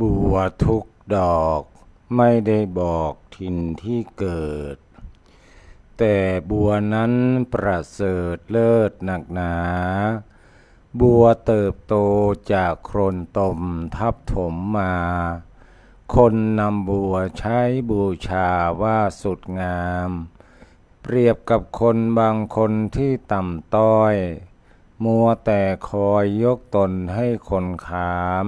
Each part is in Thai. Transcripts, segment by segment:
บัวทุกดอกไม่ได้บอกถิ่นที่เกิดแต่บัวนั้นประเสริฐเลิศหนักหนาบัวเติบโตจากโคลนตมทับถมมาคนนำบัวใช้บูชาว่าสุดงามเปรียบกับคนบางคนที่ต่ำต้อยมัวแต่คอยยกตนให้คนขาม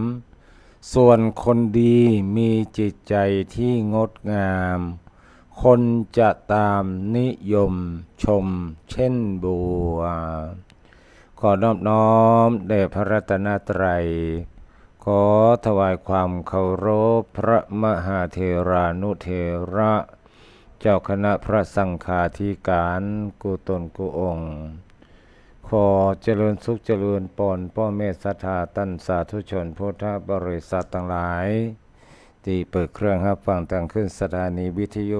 ส่วนคนดีมีจิตใจที่งดงามคนจะตามนิยมชมเช่นบัวขอนอบน้อมแด่พระรัตนตรัยขอถวายความเคารพพระมหาเถรานุเถระเจ้าคณะพระสังฆาธิการกุตนกุองค์ขอเจริญสุขเจริญปอนพ่อแม่ศรัทธาตั้นสาธุชนพุทธบริษัททั้งหลายที่เปิดเครื่องรับฟังตั้งขึ้นสถานีวิทยุ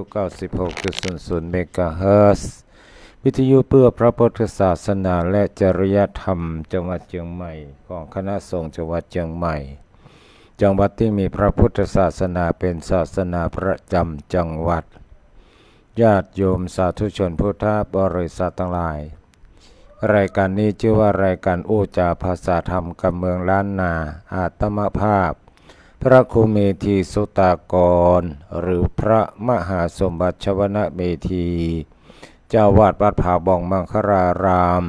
96.00 เมกะเฮิรตซ์วิทยุเพื่อพระพุทธศาสนาและจริยธรรมจังหวัดเชียงใหม่ของคณะสงฆ์จังหวัดเชียงใหม่จังหวัดที่มีพระพุทธศาสนาเป็นศาสนาประจำจังหวัดญาติโยมสาธุชนพุทธบริษัททั้งหลายรายการนี้ชื่อว่ารายการโอจาภาษาธรรมกับเมืองล้านนาอาตมภาพพระครูเมธีสุตากรหรือพระมหาสมบัติชวนเมธีเจ้าวาดวัดผาบ่องมังคลาราม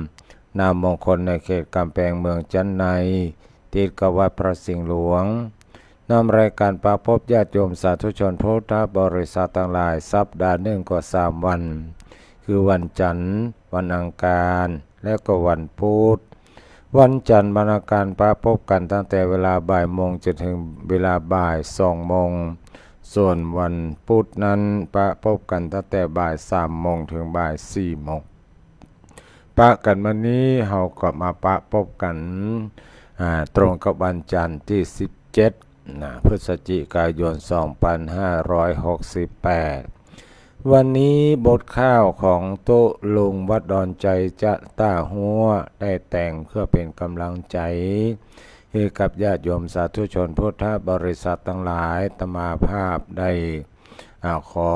นามมงคลในเขตกำแพงเมืองจันไนติดกับวัดพระสิงห์หลวงนำรายการประพบญาติโยมสาธุชนพุทธบริษัททั้งหลายสัปดาห์หนึ่งกว่า3 วันคือวันจันทร์วันอังคารและก็วันพุธวันจันทร์วันอังคารประพบกันตั้งแต่เวลาบ่ายโมงจนถึงเวลาบ่าย2 โมงส่วนวันพุธนั้นประพบกันตั้งแต่บ่าย3 โมงถึงบ่าย4 โมงปะกันวันนี้เราก็มาประพบกันตรงกับวันจันทร์ที่17พฤศจิกายน2568วันนี้บทข้าวของโต๊ะลุงวัดดอนใจจะต้าหัวได้แต่งเพื่อเป็นกำลังใจให้กับญาติโยมสาธุชนพุทธบริษัททั้งหลายตมาภาพได้ขอ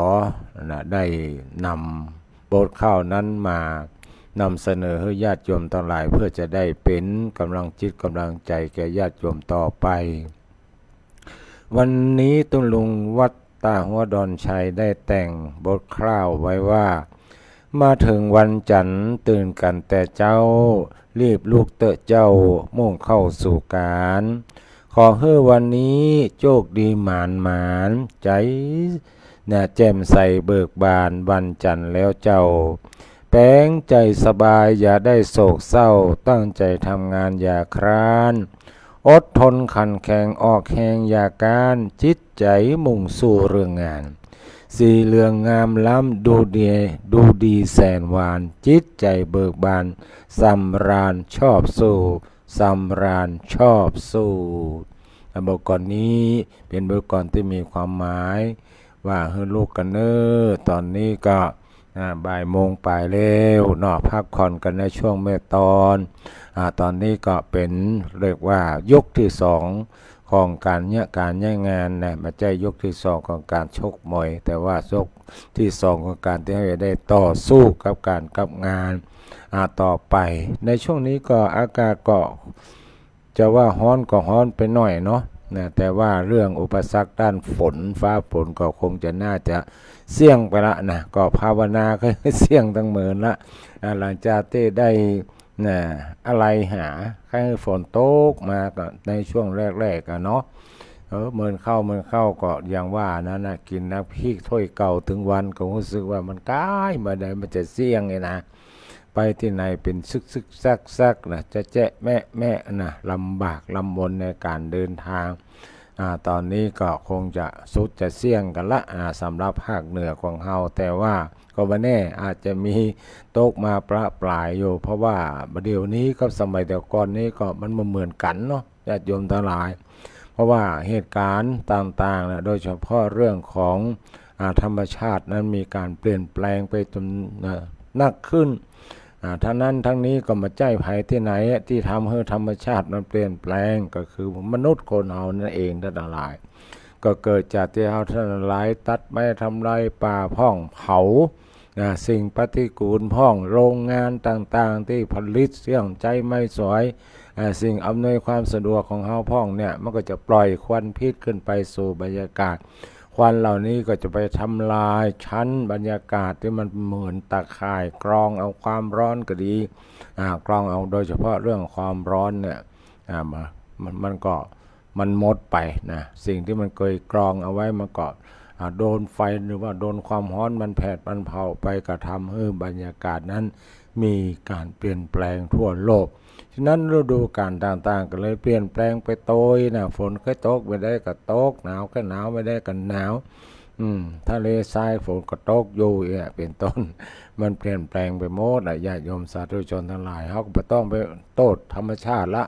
ได้นำบทข้าวนั้นมานำเสนอให้ญาติโยมทั้งหลายเพื่อจะได้เป็นกำลังจิตกำลังใจแก่ญาติโยมต่อไปวันนี้ตุลุงวัดตาหัวดอนชัยได้แต่งบทคร่าวไว้ว่ามาถึงวันจันทร์ตื่นกันแต่เจ้ารีบลุกเตอะเจ้ามุ่งเข้าสู่การขอให้วันนี้โชคดีหมานใจแจ่มใสเบิกบานวันจันทร์แล้วเจ้าแป้งใจสบายอย่าได้โศกเศร้าตั้งใจทำงานอย่าคร้านอดทนขันแข็งออกแหงอย่าการจิตใจมุ่งสู่เรื่องงานสีเหลืองงามล้ำดูดีแสนหวานจิตใจเบิกบานสำราญชอบสู้สำราญชอบสู้บทกลอนนี้เป็นบทกลอนที่มีความหมายว่าให้ลูกกันเนอตอนนี้ก็บ่ายโมงไปแล้วพักผ่อนกันในช่วงเมื่อตอนนี้ก็เป็นเรียกว่ายกที่2ของการย้ายงานไม่ใช่ยกที่2ของการชกมวยแต่ว่ายกที่2ของการที่ให้ได้ต่อสู้กับการกับงานต่อไปในช่วงนี้ก็อากาศก็จะว่าร้อนก็ร้อนไปหน่อยแต่ว่าเรื่องอุปสรรคด้านฝนฟ้าฝนก็คงจะน่าจะเสี่ยงไปละก็ภาวนาก็เสี่ยงตั้งหมื่นละหลังจากที่ได้อะไรหาให้ฝนตกมาก็ในช่วงแรกๆกันเมินเข้าก็อย่างว่านะกินน้ำพริกถ้วยเก่าถึงวันก็รู้สึกว่ามันใกล้มาได้มันจะเสี่ยงไงไปที่ไหนเป็นซึกซักจะแจ๊ะแม่ลำบากลำบนในการเดินทางตอนนี้ก็คงจะสุดจะเสี่ยงกันละสำหรับภาคเหนือของเฮาแต่ว่าก็บ่แน่อาจจะมีตกมาประปรายอยู่เพราะว่าเดี๋ยวนี้กับสมัยแต่ก่อนนี้ก็มันเหมือนกันญาติโยมทั้งหลายเพราะว่าเหตุการณ์ต่างๆโดยเฉพาะเรื่องของธรรมชาตินั้นมีการเปลี่ยนแปลงไปจนหนักขึ้น ทั้งนั้นทั้งนี้ก็มาใจภัยที่ไหนที่ทำให้ธรรมชาติมันเปลี่ยนแปลงก็คือมนุษย์คนเรานั่นเองทั้งหลายก็เกิดจากที่เราทั้งหลายตัดไม้ทำลายป่าพ้องเผาสิ่งปฏิกูลพ้องโรงงานต่างๆที่ผลิตเสื่องใจไม่สวยสิ่งอำนวยความสะดวกของเราพ้องเนี่ยมันก็จะปล่อยควันพิษขึ้นไปสู่บรรยากาศควันเหล่านี้ก็จะไปทำลายชั้นบรรยากาศที่มันเหมือนตะข่ายกรองเอาความร้อนก็ดีกรองเอาโดยเฉพาะเรื่องความร้อนเนี่ยมันหมดไปนะสิ่งที่มันเคยกรองเอาไว้มันก็โดนไฟหรือว่าโดนความร้อนมันแผดมันเผาไปกระทำให้บรรยากาศนั้นมีการเปลี่ยนแปลงทั่วโลกฉะนั้นฤดูกาลต่างๆก็เลยเปลี่ยนแปลงไปโตยนะฝนก็ตกไม่ได้ก็ตกหนาวก็หนาวไม่ได้ก็หนาวทะเลทรายฝนก็ตกอยู่เป็นต้นมันเปลี่ยนแปลงไปหมดญาติโยมสาธุชนทั้งหลายเขาก็ต้องไปโทษธรรมชาติละ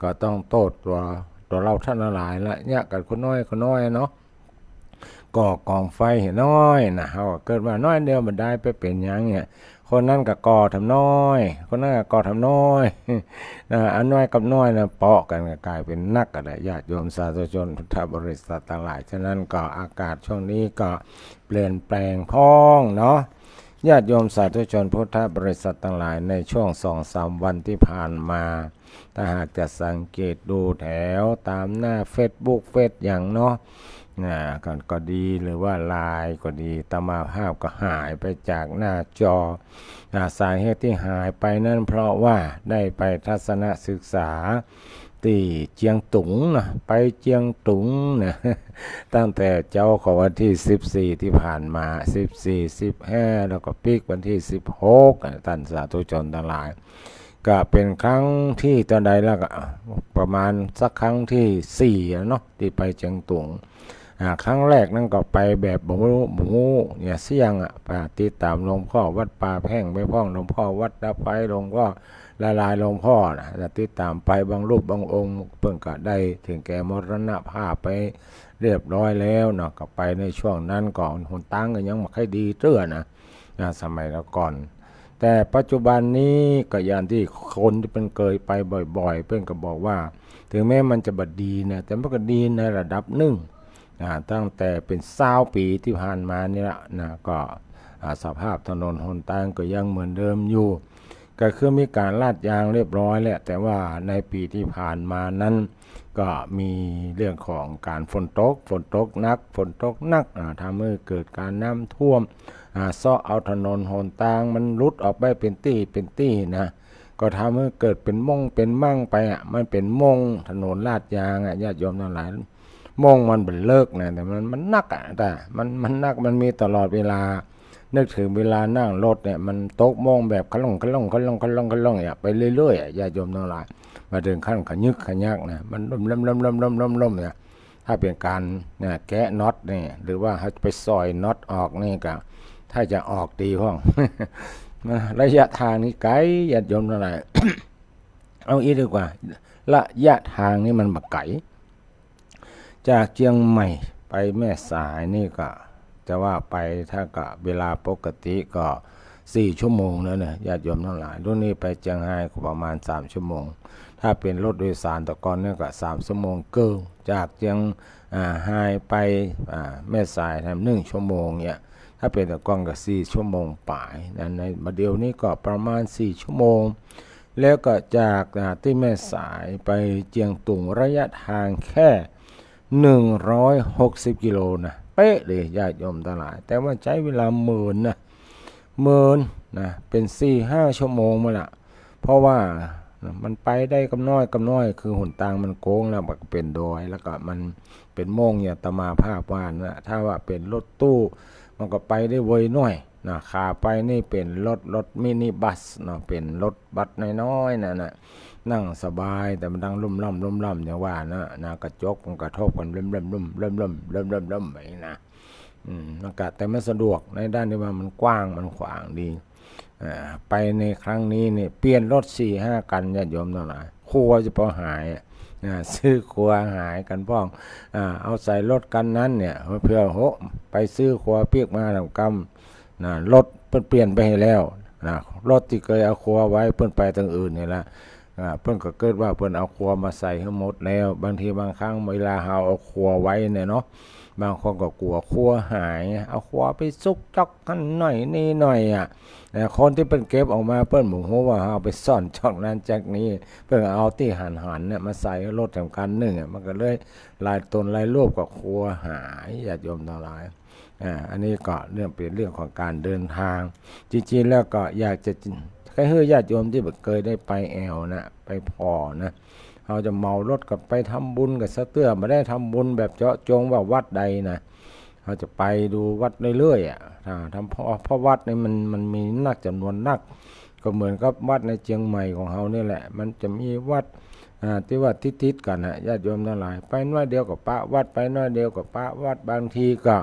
ก็ต้องโทษตัวเราท่านทั้งหลายละเนี่ยกันคนน้อยเนาะก่อกองไฟเห็นน้อยนะเขาเกิดมาน้อยเดียวมันได้ไปเป็นยังเนี่ยคนนั้นก็ก่อทำน้อยคนนั้นก็ก่อทำน้อยอันน้อยกับน้อยนะเปาะกันกลายเป็นนักกันญาติโยมสาธุชนพุทธบริษัททั้งหลายฉะนั้นก็อากาศช่วงนี้ก็เปลี่ยนแปลงพ้องเนาะญาติโยมสาธุชนพุทธบริษัททั้งหลายในช่วง 2-3 วันที่ผ่านมาถ้าหากจะสังเกตดูแถวตามหน้า Facebook อย่างเนาะก็ดีหรือว่าไลน์ก็ดีตมาภาพก็หายไปจากหน้าจอสาเหตุที่หายไปนั่นเพราะว่าได้ไปทัศนศึกษาที่เจียงตุงนะไปเจียงตุงนะตั้งแต่เจ้าของวันที่14ที่ผ่านมา14 15แล้วก็ปีกวันที่16ท่านสาธุชนทั้งหลายก็เป็นครั้งที่ตอนใดแล้วก็ประมาณสักครั้งที่4เนาะที่ไปเจียงตุงครั้งแรกนั่นก็ไปแบบหมูเนี่ยเสี่ยงไปติดตามหลวงพ่อวัดป่าแพ่งไปพ้องหลวงพ่อวัดตะไคร้หลวงพ่อละลายหลวงพ่อนะติดตามไปบางรูปบางองค์เพิ่งก็ได้ถึงแก่มรณภาพไปเรียบร้อยแล้วเนาะก็ไปในช่วงนั้นก่อนหนตั้งก็ยังไม่ค่อยดีเตื้อนะสมัยก่อนแต่ปัจจุบันนี้ก็อย่างที่คนที่เป็นเคยไปบ่อยๆเพื่อนก็บอกว่าถึงแม้มันจะบดีนะแต่มันก็ดีในระดับหนึ่งตั้งแต่เป็น20 ปีที่ผ่านมานี่ละนะก็สภาพถนนหนทางก็ยังเหมือนเดิมอยู่ก็คือมีการลาดยางเรียบร้อยแหละแต่ว่าในปีที่ผ่านมานั้นก็มีเรื่องของการฝนตกหนักทำให้เกิดการน้ำท่วมซ้อเอาถนนหนทางมันรุดออกไปเป็นตี้นะก็ทำให้เกิดเป็นม่งเป็นมั่งไปมันเป็นม่งถนนลาดยางญาติโยมทั้งหลายม่งมันเป็นเลิกนะแต่มันนักแต่มันนักมันมีตลอดเวลานึกถึงเวลานั่งรถเนี่ยมันตกม่งแบบคล่องไปเรื่อยๆญาติโยมทั้งหลายมาถึงขั้นขยึกขยักนะมันล่มเนี่ยถ้าเป็นการเนี่ยแกะน็อตนี่หรือว่าเขาไปซอยน็อตออกนี่ก็ถ้าจะออกดีห้อง ระยะทางนี้ไกลญาติโยมทั้งหลาย เอาอีกดีกว่าระยะทางนี้มันบักไกลจากเชียงใหม่ไปแม่สายนี่ก็จะว่าไปถ้าก็เวลาปกติก็4 ชั่วโมงแล้วเนี่ยญาติโยมทั้งหลายรุ่นนี้ไปเชียงรายก็ประมาณ3 ชั่วโมงถ้าเป็นรถโดยสารตะกอนเนี่ยก็3 ชั่วโมงเกินจากเชียงรายไปแม่สายทำ1 ชั่วโมงเนี่ยถ้าเป็นตะกอนก็4 ชั่วโมงป่ายในมาเดียวนี้ก็ประมาณ4 ชั่วโมงแล้วก็จากที่แม่สายไปเจียงตุงระยะทางแค่160 กิโลนะเป๊ะเลยญาติโยมทั้งหลายแต่ว่าใช้เวลาหมื่นนะเป็น 4-5 ชั่วโมงมาละเพราะว่ามันไปได้กำน้อยคือหนทางมันโค้งแล้วมันเป็นดอยแล้วก็มันเป็นโม่งอย่างตมาภาพว่านะถ้าว่าเป็นรถตู้มันก็ไปได้ไวหน่อยนะขาไปนี่เป็นรถมินิบัสเนาะเป็นรถบัสน้อยๆนะนั่งสบายแต่มันดังลุ่มล่ำอย่างว่านะกระจกมันกระทบกันเริ่มไปนะอากาศแต่ไม่สะดวกในด้านที่ว่ามันกว้างมันขวางดีไปในครั้งนี้เนี่ยเปลี่ยนรถ 4-5 คันญาติโยมทั้งหลายครัวจะพอหายซื้อครัวหายกันพ้องเอาใส่รถกันนั้นเนี่ยเพื่อไปซื้อครัวเปียกมาทำกรรมรถเปลี่ยนไปให้แล้ว นะรถที่เคยเอาครัวไว้เพิ่นไปทางอื่นนี่ละเพิ่นก็เกิดว่าเพิ่นเอาครัวมาใส่ให้หมดแล้วบางทีบางครั้งเวลาเราเอาครัวไว้เนี่ยเนาะบางคนก็กลัวครัวหายเอาครัวไปซุกจอกกันหน่อยนี่หน่อยแต่คนที่เพิ่นเก็บออกมาเพิ่นบ่ฮู้ว่าเอาไปซ่อนจอกนั้นจากนี้เพิ่นเอาที่หันเนี่ยมาใส่รถสำคัญนึงมันก็เลยลายตนลายรูปกับครัวหายญาติโยมทั้งหลายอันนี้ก็เรื่องเป็นเรื่องของการเดินทางจริงๆแล้วก็อยากจะให้ญาติโยมที่เคยได้ไปแอวนะไปพอนะเราจะเมารถกับไปทำบุญกับสะเตื้อมาได้ทำบุญแบบเจาะจงว่าวัดใดนะเราจะไปดูวัดเรื่อยๆทำเพราะวัดนี่มันมีนักจำนวนนักก็เหมือนกับวัดในเชียงใหม่ของเรานี่แหละมันจะมีวัดที่ว่าทิศกันนะญาติโยมทั้งหลายไปน้อยเดียวกับปะวัดไปน้อยเดียวกับปะวัดบางทีก็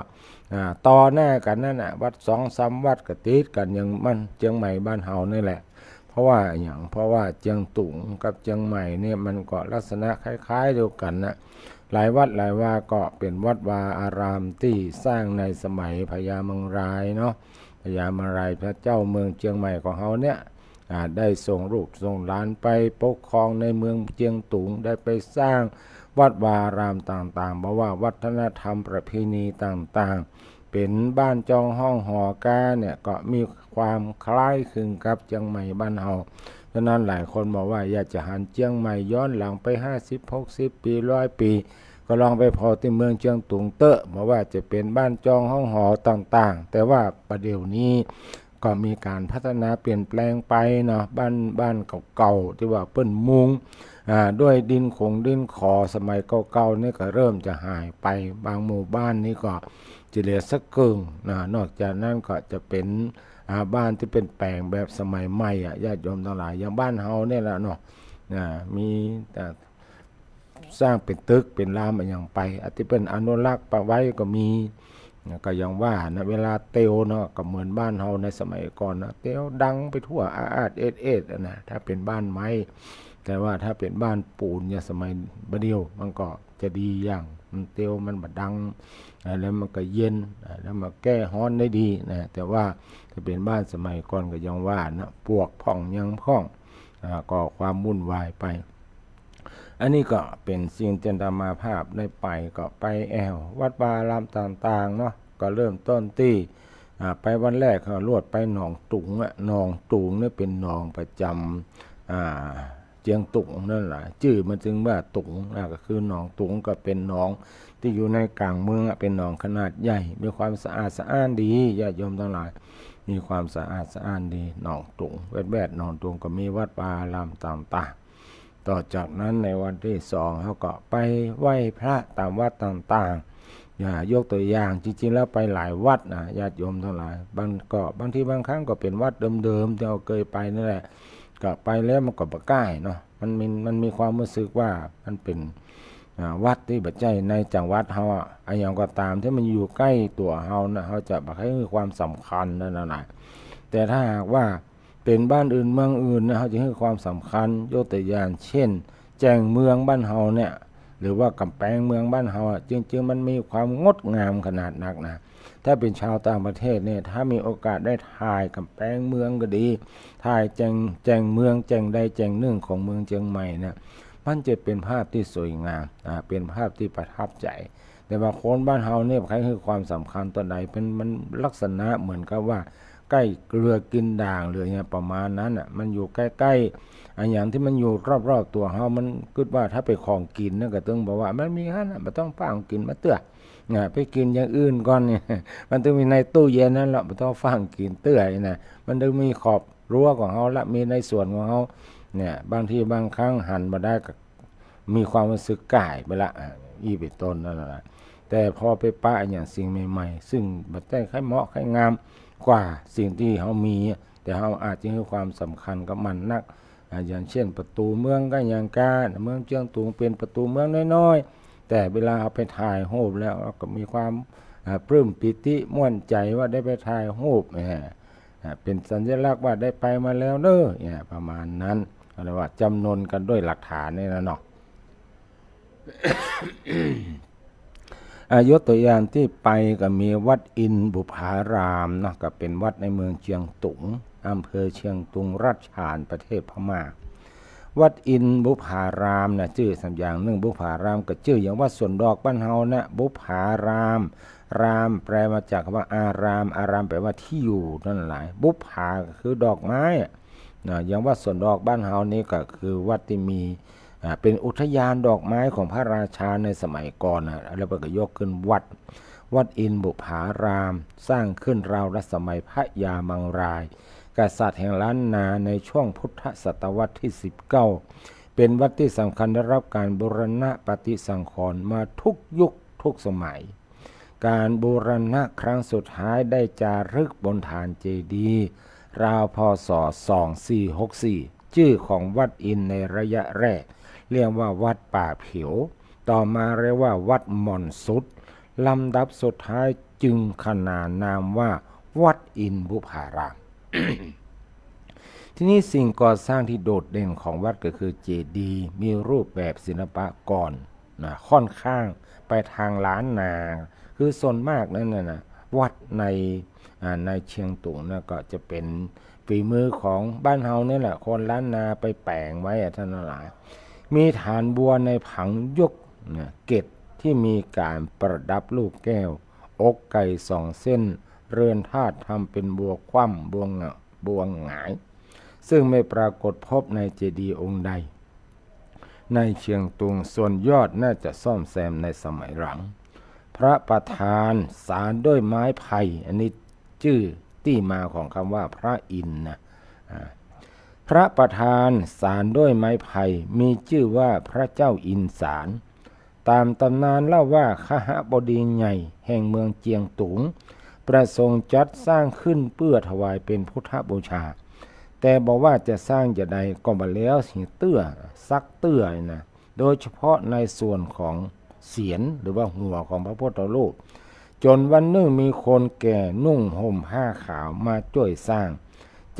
ต่อหน้ากันนั่นน่ะวัด2-3 วัดก็ติดกันอย่างมันเชียงใหม่บ้านเฮานี่แหละเพราะว่าเชียงตุงกับเชียงใหม่เนี่ยมันก็ลักษณะคล้ายๆเดียวกันนะหลายวัดหลายว่าก็เป็นวัดวาอารามที่สร้างในสมัยพญาเมืองรายเนาะพญาเมืองรายพระเจ้าเมืองเชียงใหม่ของเฮาเนี่ยได้ส่งลูกส่งหลานไปปกครองในเมืองเชียงตุงได้ไปสร้างวัดวารามต่างๆบอกว่าวัฒนธรรมประเพณีต่างๆเป็นบ้านจองห้องหอกาเนี่ยก็มีความคล้ายคลึงกับเชียงใหม่บ้านเฮาฉะนั้นหลายคนบอกว่าอยากจะหันเชียงใหม่ย้อนหลังไป50-60 ปี100 ปีก็ลองไปพอที่เมืองเชียงตุงเตอะบอกว่าจะเป็นบ้านจองห้องหอต่างๆแต่ว่าประเดี๋ยวนี้ก็มีการพัฒนาเปลี่ยนแปลงไปเนาะบ้านเก่าๆที่ว่าเปิ้นมุงด้วยดินขอสมัยเก่าๆนี่ก็เริ่มจะหายไปบางหมู่บ้านนี่ก็จะเหลือสักครึ่งนอกจากนั้นก็จะเป็นบ้านที่เป็นแปลงแบบสมัยใหม่ญาติโยมทั้งหลายอย่างบ้านเฮาเนี่ยแหละเนาะมีแต่สร้างเป็นตึกเป็นรามอย่างไปอาจจะเป็นอนุรักษ์ไว้ก็มีก็อย่างว่านะเวลาเตียวเนาะก็เหมือนบ้านเฮาในสมัยก่อนนะเตียวดังไปทั่วอาดเอ็ดนะถ้าเป็นบ้านไม้แต่ว่าถ้าเป็นบ้านปูนเนี่ยสมัยบัดเดียวมันก็จะดีอย่างมันเตียวมันบัดดังแล้วมันก็เย็นแล้วมันแก้ร้อนได้ดีนะแต่ว่าถ้าเป็นบ้านสมัยก่อนก็ยังว่านะปวกพ่องยังพ่องก็ความวุ่นวายไปอันนี้ก็เป็นสิ่งที่อาตมาภาพได้ไปก็ไปแอววัดวารามต่างๆเนาะก็เริ่มต้นที่ไปวันแรกเขาลวดไปหนองตุงหนองตุงนี่เป็นหนองประจำเจียงตุงนั่นแหละชื่อมันจึงว่าตุงก็คือหนองตุงก็เป็นหนองที่อยู่ในกลางเมืองเป็นหนองขนาดใหญ่มีความสะอาดสะอ้านดีญาติโยมทั้งหลายมีความสะอาดสะอ้านดีหนองตุงแวดหนองตุงก็มีวัดวารามต่างๆต่อจากนั้นในวันที่2เขาก็ไปไหว้พระตามวัดต่างๆยกตัวอย่างจริงๆแล้วไปหลายวัดนะญาติโยมทั้งหลายบางทีบางครั้งก็เป็นวัดเดิมๆที่เราเคยไปนั่นแหละก็ไปแล้วมันก็บ่ใกล้เนาะมันมีความรู้สึกว่ามันเป็นวัดที่บัดใจในจังหวัดเฮาอย่างก็ตามที่มันอยู่ใกล้ตัวเฮานะเฮาจะบ่ให้ความสำคัญนั่นน่ะแต่ถ้าหากว่าเป็นบ้านอื่นเมืองอื่นนะเฮาจะให้ความสำคัญยกตัวอย่างเช่นแจ้งเมืองบ้านเฮาเนี่ยหรือว่ากำแพงเมืองบ้านเฮาจริงๆมันมีความงดงามขนาดนักนะถ้าเป็นชาวต่างประเทศเนี่ยถ้ามีโอกาสได้ถ่ายกำแพงเมืองก็ดีถ่ายแจ้งเมืองแจ้งใดแจ้งหนึ่งของเมืองเชียงใหม่เนี่ยมันจะเป็นภาพที่สวยงามเป็นภาพที่ประทับใจแต่บางคนบ้านเฮาเนี่ยใครให้ความสำคัญตัวใดเป็นมันลักษณะเหมือนกับว่าใกล้เรือกินด่างหรือเนี่ยประมาณนั้นมันอยู่ใกล้ๆอย่างที่มันอยู่รอบๆตัวเฮามันคิดว่าถ้าไปของกินนั่นก็ต้องบอกว่ามันมีหั่นบ่ต้องฟังกินมาเตื้อไปกินอย่างอื่นก่อนเนี่ยมันต้องมีในตู้เย็นนั่นแหละบ่ต้องฟังกินเตื้อนะมันต้องมีขอบรั้วของเฮาละมีในส่วนของเฮาเนี่ยบางทีบางครั้งหันมาได้ก็มีความรู้สึกก่ายไปละเป็นต้นนั่นแหละแต่พอไปปะอย่างสิ่งใหม่ๆซึ่งบ่ได้ค่อยเหมาะค่อยงามกว่าสิ่งที่เฮามีแต่เฮาอาจจะให้ความสำคัญกับมันนักอย่างเช่นประตูเมืองก็อย่างกาเมืองเชียงตุงเป็นประตูเมืองน้อยๆแต่เวลาเอาไปถ่ายรูปแล้วก็มีความปลื้มปิติม่วนใจว่าได้ไปถ่ายรูปเป็นสัญลักษณ์ว่าได้ไปมาแล้วเด้อประมาณนั้นเรียกว่าจำนนกันด้วยหลักฐานนี่นะเนาะ ยกตัวอย่างที่ไปก็มีวัดอินบุพารามเนาะก็เป็นวัดในเมืองเชียงตุง อำเภอเชียงตุงรัชฉานประเทศพม่าวัดอินบุพารามนะชื่อสำอย่างหนึ่งบุพารามก็ชื่ออย่างวัดสวนดอกบ้านเฮานะบุพารามรามแปลมาจากคำว่าอารามอารามแปลว่าที่อยู่นั่นแหละบุพาคือดอกไม้นะอย่างวัดสวนดอกบ้านเฮานี่ก็คือวัดที่มีเป็นอุทยานดอกไม้ของพระราชาในสมัยก่อนนะแล้วก็ยกขึ้นวัดอินบุพารามสร้างขึ้นราวรัชสมัยพระยามังรายกษัตริย์แห่งล้านนาในช่วงพุทธศตวรรษที่19เป็นวัดที่สำคัญได้รับการบูรณะปฏิสังขรณ์มาทุกยุคทุกสมัยการบูรณะครั้งสุดท้ายได้จารึกบนฐานเจดีย์ราวพ.ศ. 2464ชื่อของวัดอินในระยะแรกเรียกว่าวัดป่าเผิวต่อมาเรียกว่าวัดหม่อนสุดลำดับสุดท้ายจึงขนานนามว่าวัดอินบุพาราม ที่นี้สิ่งก่อสร้างที่โดดเด่นของวัดก็คือเจดีย์มีรูปแบบศิลปะก่อนค่อนข้างไปทางล้านนาคือส่วนมากนั่นนะวัดในเชียงตุงนะก็จะเป็นฝีมือของบ้านเฮานี่แหละคนล้านนาไปแปลงไว้ท่านหลายมีฐานบัวในผังยกเกศที่มีการประดับลูกแก้วอกไก่2 เส้นเรือนธาตุทำเป็นบัวคว่ำบัวหงายซึ่งไม่ปรากฏพบในเจดีย์องค์ใดในเชียงตุงส่วนยอดน่าจะซ่อมแซมในสมัยหลังพระประธานสารด้วยไม้ไผ่อันนี้ชื่อที่มาของคำว่าพระอินทร์นะพระประธานสารด้วยไม้ไผ่มีชื่อว่าพระเจ้าอินสารตามตำนานเล่าว่าขหบดีใหญ่แห่งเมืองเจียงตุงประสงค์จัดสร้างขึ้นเพื่อถวายเป็นพุทธบูชาแต่บอกว่าจะสร้างจะใดก็บ่แล้วสิเตื้อซักเตื้อนะโดยเฉพาะในส่วนของเสียรหรือว่าหัวของพระพุทธรูปจนวันหนึ่งมีคนแก่นุ่งห่มผ้าขาวมาช่วยสร้าง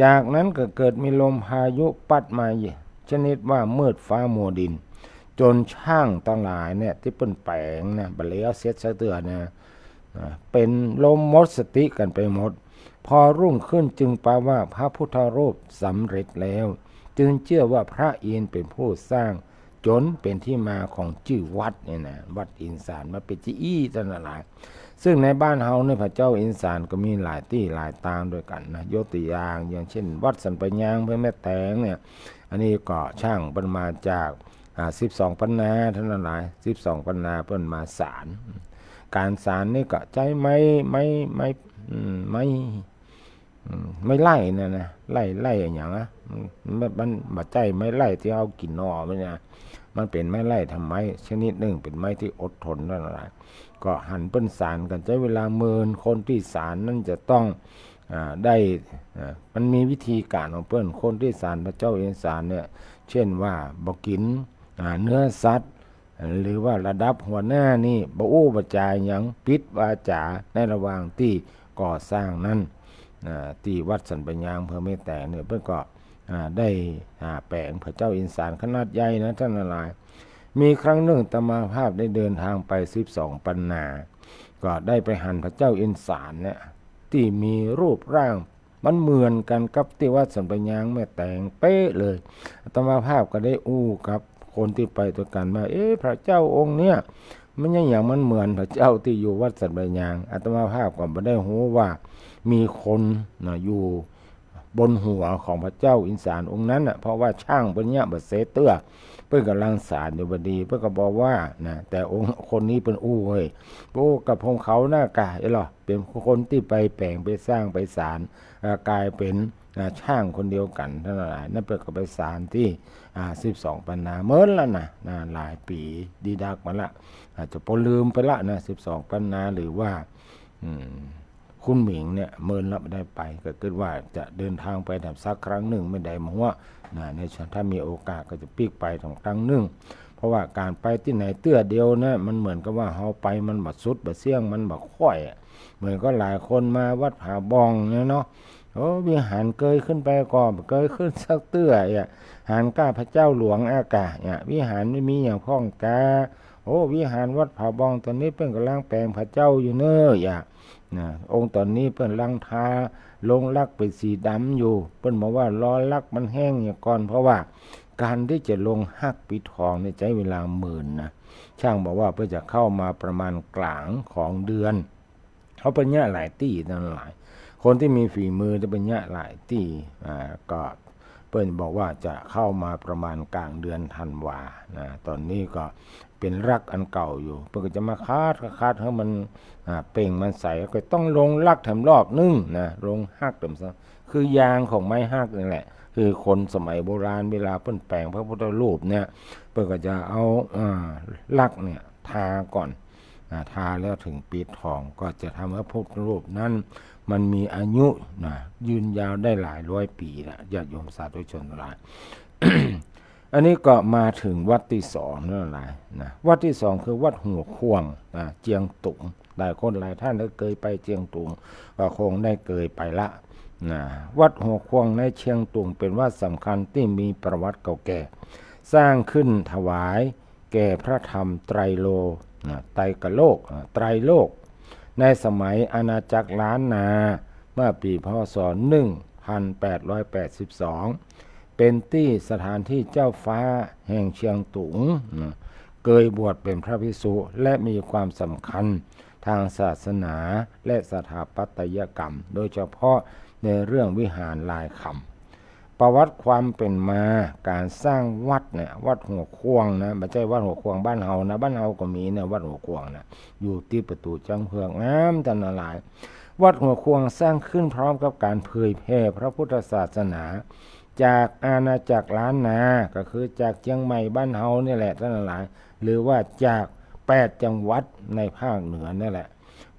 จากนั้นก็เกิดมีลมพายุปัดมาชนิดว่ามืดฟ้ามัวดินจนช่างทั้งหลายเนี่ยที่เป็นแปลงนะบ่แล้วเสร็จซะเตื้อนะเป็นลมหมดสติกันไปหมดพอรุ่งขึ้นจึงแปลว่าพระพุทธรูปสำเร็จแล้วจึงเชื่อว่าพระอินทร์เป็นผู้สร้างจนเป็นที่มาของชื่อวัดเนี่ยนะวัดอินสารมาเป็นที่อี้ตั้งหลายซึ่งในบ้านเฮาเนี่ยพระเจ้าอินสารก็มีหลายที่หลายตางด้วยกันนะยกตัวอย่างเช่นวัดสันปัญญางเพื่อแม่แตงเนี่ยอันนี้ก็ช่างเป็นมาจาก12 ปันนาท่านหลาย12 ปันนาเพิ่นมาสารการสารนี่ก็ใจไม่ไล่นะไล่อย่างนะมันบาใจไม่ไล่ที่เอากินนอมันนะมันเป็นไม้ไล่ทำไมชนิดหนึ่งเป็นไม้ที่อดทนนั่นแหละก็หันเปิ้นสารกันใช้เวลาเมินคนที่สารนั่นจะต้องได้มันมีวิธีการของเปิ้นคนที่สารพระเจ้าเอ็นสารเนี่ยเช่นว่าบ่กินเนื้อสัตว์หรือว่าระดับหัวหน้านี่บ่อู้บ่จาหยังปิดวาจาในระหว่างที่ก่อสร้างนั้นที่วัดสันปัญญางอำเภอแม่แตงเนี่ยเพิ่นก็ได้แปลงพระเจ้าอินสารขนาดใหญ่นะท่านหลายมีครั้งหนึ่งอาตมาภาพได้เดินทางไป12 ปันนาก็ได้ไปหันพระเจ้าอินสารเนี่ยที่มีรูปร่างมันเหมือนกันกับที่วัดสันปัญญางแม่แตงเป๊ะเลยอาตมาภาพก็ได้อู้กับคนที่ไปตัวกันว่าพระเจ้าองค์เนี่ยมันอย่างมันเหมือนพระเจ้าที่อยู่วัดสันปัญญางอาตมาภาพก็บ่ได้รู้ว่ามีคนอยู่บนหัวของพระเจ้าอินสารองค์นั้นเพราะว่าช่างเพิ่นเนี่ยบ่เสเตื้อเพิ่นกำลังสารอยู่บ่ดีเพิ่นก็บอกว่านะแต่องค์คนนี้เพิ่นอู้เฮ้ยกับพงเขาหน้ากายเหรอเป็นคนที่ไปแปลงไปสร้างไปสารกลายเป็นช่างคนเดียวกันทั้งหลายนั่นเพิ่นก็ไปสารที่12 ปันนาเมินแล้วนะหลายปีดีดักมาละอาจจะพอลืมไปละนะ12 ปันนาหรือว่าคุณหมิงเนี่ยเมินแล้วไม่ได้ไปก็คิดว่าจะเดินทางไปแต่สักครั้งหนึ่งไม่ได้มาว่าในถ้ามีโอกาสก็จะปีกไปถึงครั้งหนึ่งเพราะว่าการไปที่ไหนเตื้อเดียวนะมันเหมือนกับว่าเฮาไปมันบัดสุดบัดเสี่ยงมันบัดค่อยเหมือนก็หลายคนมาวัดผาบองเนี่ยเนาะวิหารเกยขึ้นไปก่อนเกยขึ้นสักเตื้อหารก้าพระเจ้าหลวงอากาศเนี่ยวิหารไม่มีอย่างพ้องกาวิหารวัดผาบองตอนนี้เป็นกำลังแปลงพระเจ้าอยู่เนอะ นะองค์ตอนนี้เปิ้นลังทาลงลักเป็นสีดำอยู่เปิ้นบอกว่ารอลักมันแห้งอย่างก่อนเพราะว่าการที่จะลงฮักปิดทองเนี่ยใช้เวลาหมื่นนะช่างบอกว่าเพื่อจะเข้ามาประมาณกลางของเดือนเขาเป็นเนี่ยหลายตี้นั่นหลายคนที่มีฝีมือจะเป็นเนี่ยหลายตี้ก็เปิ้นบอกว่าจะเข้ามาประมาณกลางเดือนธันวานะตอนนี้ก็เป็นรักอันเก่าอยู่เพื่อจะมาคาดให้มันเป่งมันใสก็ต้องลงรักแถมรอบนึงนะลงฮักแถมซะคือยางของไม้ฮักนี่แหละคือคนสมัยโบราณเวลาเปิ้นแปลงพระพุทธรูปเนี่ยเปิ้นก็จะเอาลักเนี่ยทาก่อนทาแล้วถึงปิดทองก็จะทำให้พระพุทธรูปนั้นมันมีอายุยืนยาวได้หลายร้อยปีนะญาติโยมสาธุชนหลาย อันนี้ก็มาถึงวัดที่สองนั่นแหละนะวัดที่สองคือวัดหัวควงเจียงตุงหลายคนหลายท่านก็เคยไปเจียงตุงก็คงได้เคยไปละนะวัดหัวควงในเชียงตุงเป็นวัดสำคัญที่มีประวัติเก่าแก่สร้างขึ้นถวายแก่พระธรรมไตรโลไตรกโลกไตรโลกในสมัยอาณาจักรล้านนาเมื่อปีพ.ศ. 1882เป็นที่สถานที่เจ้าฟ้าแห่งเชียงตุงเคยบวชเป็นพระภิกษุและมีความสำคัญทางศาสนาและสถาปัตยกรรมโดยเฉพาะในเรื่องวิหารลายคำประวัติความเป็นมาการสร้างวัดเนี่ยวัดหัวควงนะไม่ใช่วัดหัวควงบ้านเฮานะบ้านเฮาก็มีเนี่ยวัดหัวควงนะอยู่ที่ประตูจังเผือกน้ำจันหลายวัดหัวควงสร้างขึ้นพร้อมกับการเผยแพร่พระพุทธศาสนาจากอาณาจักรล้านนาก็คือจากเชียงใหม่บ้านเฮานี่แหละท่านหลายหรือว่าจาก8จังหวัดในภาคเหนือนี่แหละ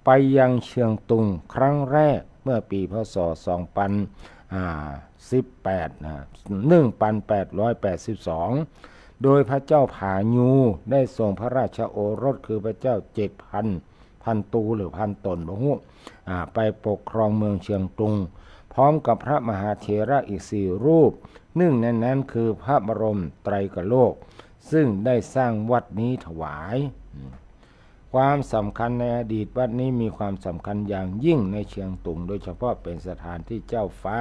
ไปยังเชียงตุงครั้งแรกเมื่อปีพ.ศ. 1882โดยพระเจ้าผายูได้ทรงพระราชโอรสคือพระเจ้าพันตูหรือพันตนบ่ฮู้ไปปกครองเมืองเชียงตุงพร้อมกับพระมหาเถระอีก4รูปหนึ่งในนั้นคือพระบรมไตรโลกซึ่งได้สร้างวัดนี้ถวายความสำคัญในอดีตวัดนี้มีความสำคัญอย่างยิ่งในเชียงตุงโดยเฉพาะเป็นสถานที่เจ้าฟ้า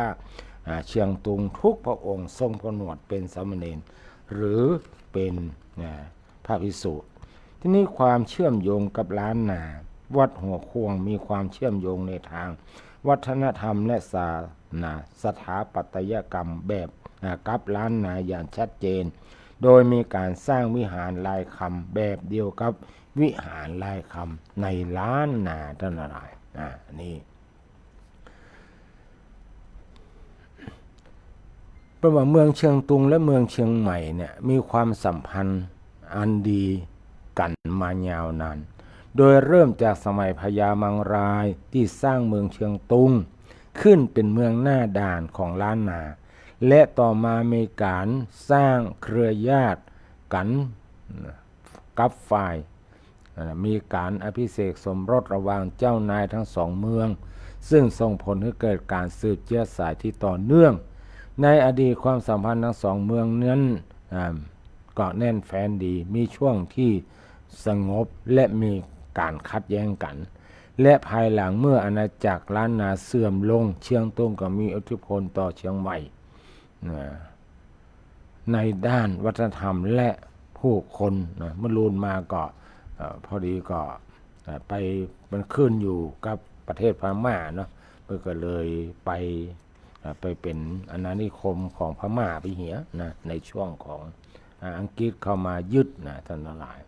เชียงตุงทุกพระองค์ทรงผนวดเป็นสามเณรหรือเป็นพระภิกษุที่นี้ความเชื่อมโยงกับล้านนาวัดหัวควงมีความเชื่อมโยงในทางวัฒนธรรมและสถาปัตยกรรมแบบกับล้านนาอย่างชัดเจนโดยมีการสร้างวิหารลายคำแบบเดียวกับวิหารลายคำในล้านนาท่านหลายนี่เพราะว่าเมืองเชียงตุงและเมืองเชียงใหม่เนี่ยมีความสัมพันธ์อันดีกันมายาวนานโดยเริ่มจากสมัยพญามังรายที่สร้างเมืองเชียงตุงขึ้นเป็นเมืองหน้าด่านของล้านนาและต่อมามีการสร้างเครือญาติกันกับฝ่ายมีการอภิเษกสมรสระหว่างเจ้านายทั้งสองเมืองซึ่งส่งผลให้เกิดการสืบเชื้อสายที่ต่อเนื่องในอดีตความสัมพันธ์ทั้งสองเมืองนั้นก็แน่นแฟ้นดีมีช่วงที่สงบและมีการขัดแย้งกันและภายหลังเมื่ออาณาจักรล้านนาเสื่อมลงเชียงตุงก็มีอิทธิพลต่อเชียงใหม่ในด้านวัฒนธรรมและผู้คนเมื่อรูนมาก็พอดีก็ไปมันขึ้นอยู่กับประเทศพม่าเนาะก็เลยไปเป็นอาณานิคมของพม่าไปเหียนะในช่วงของอังกฤษเข้ามายึดนะท่านทั้งหลาย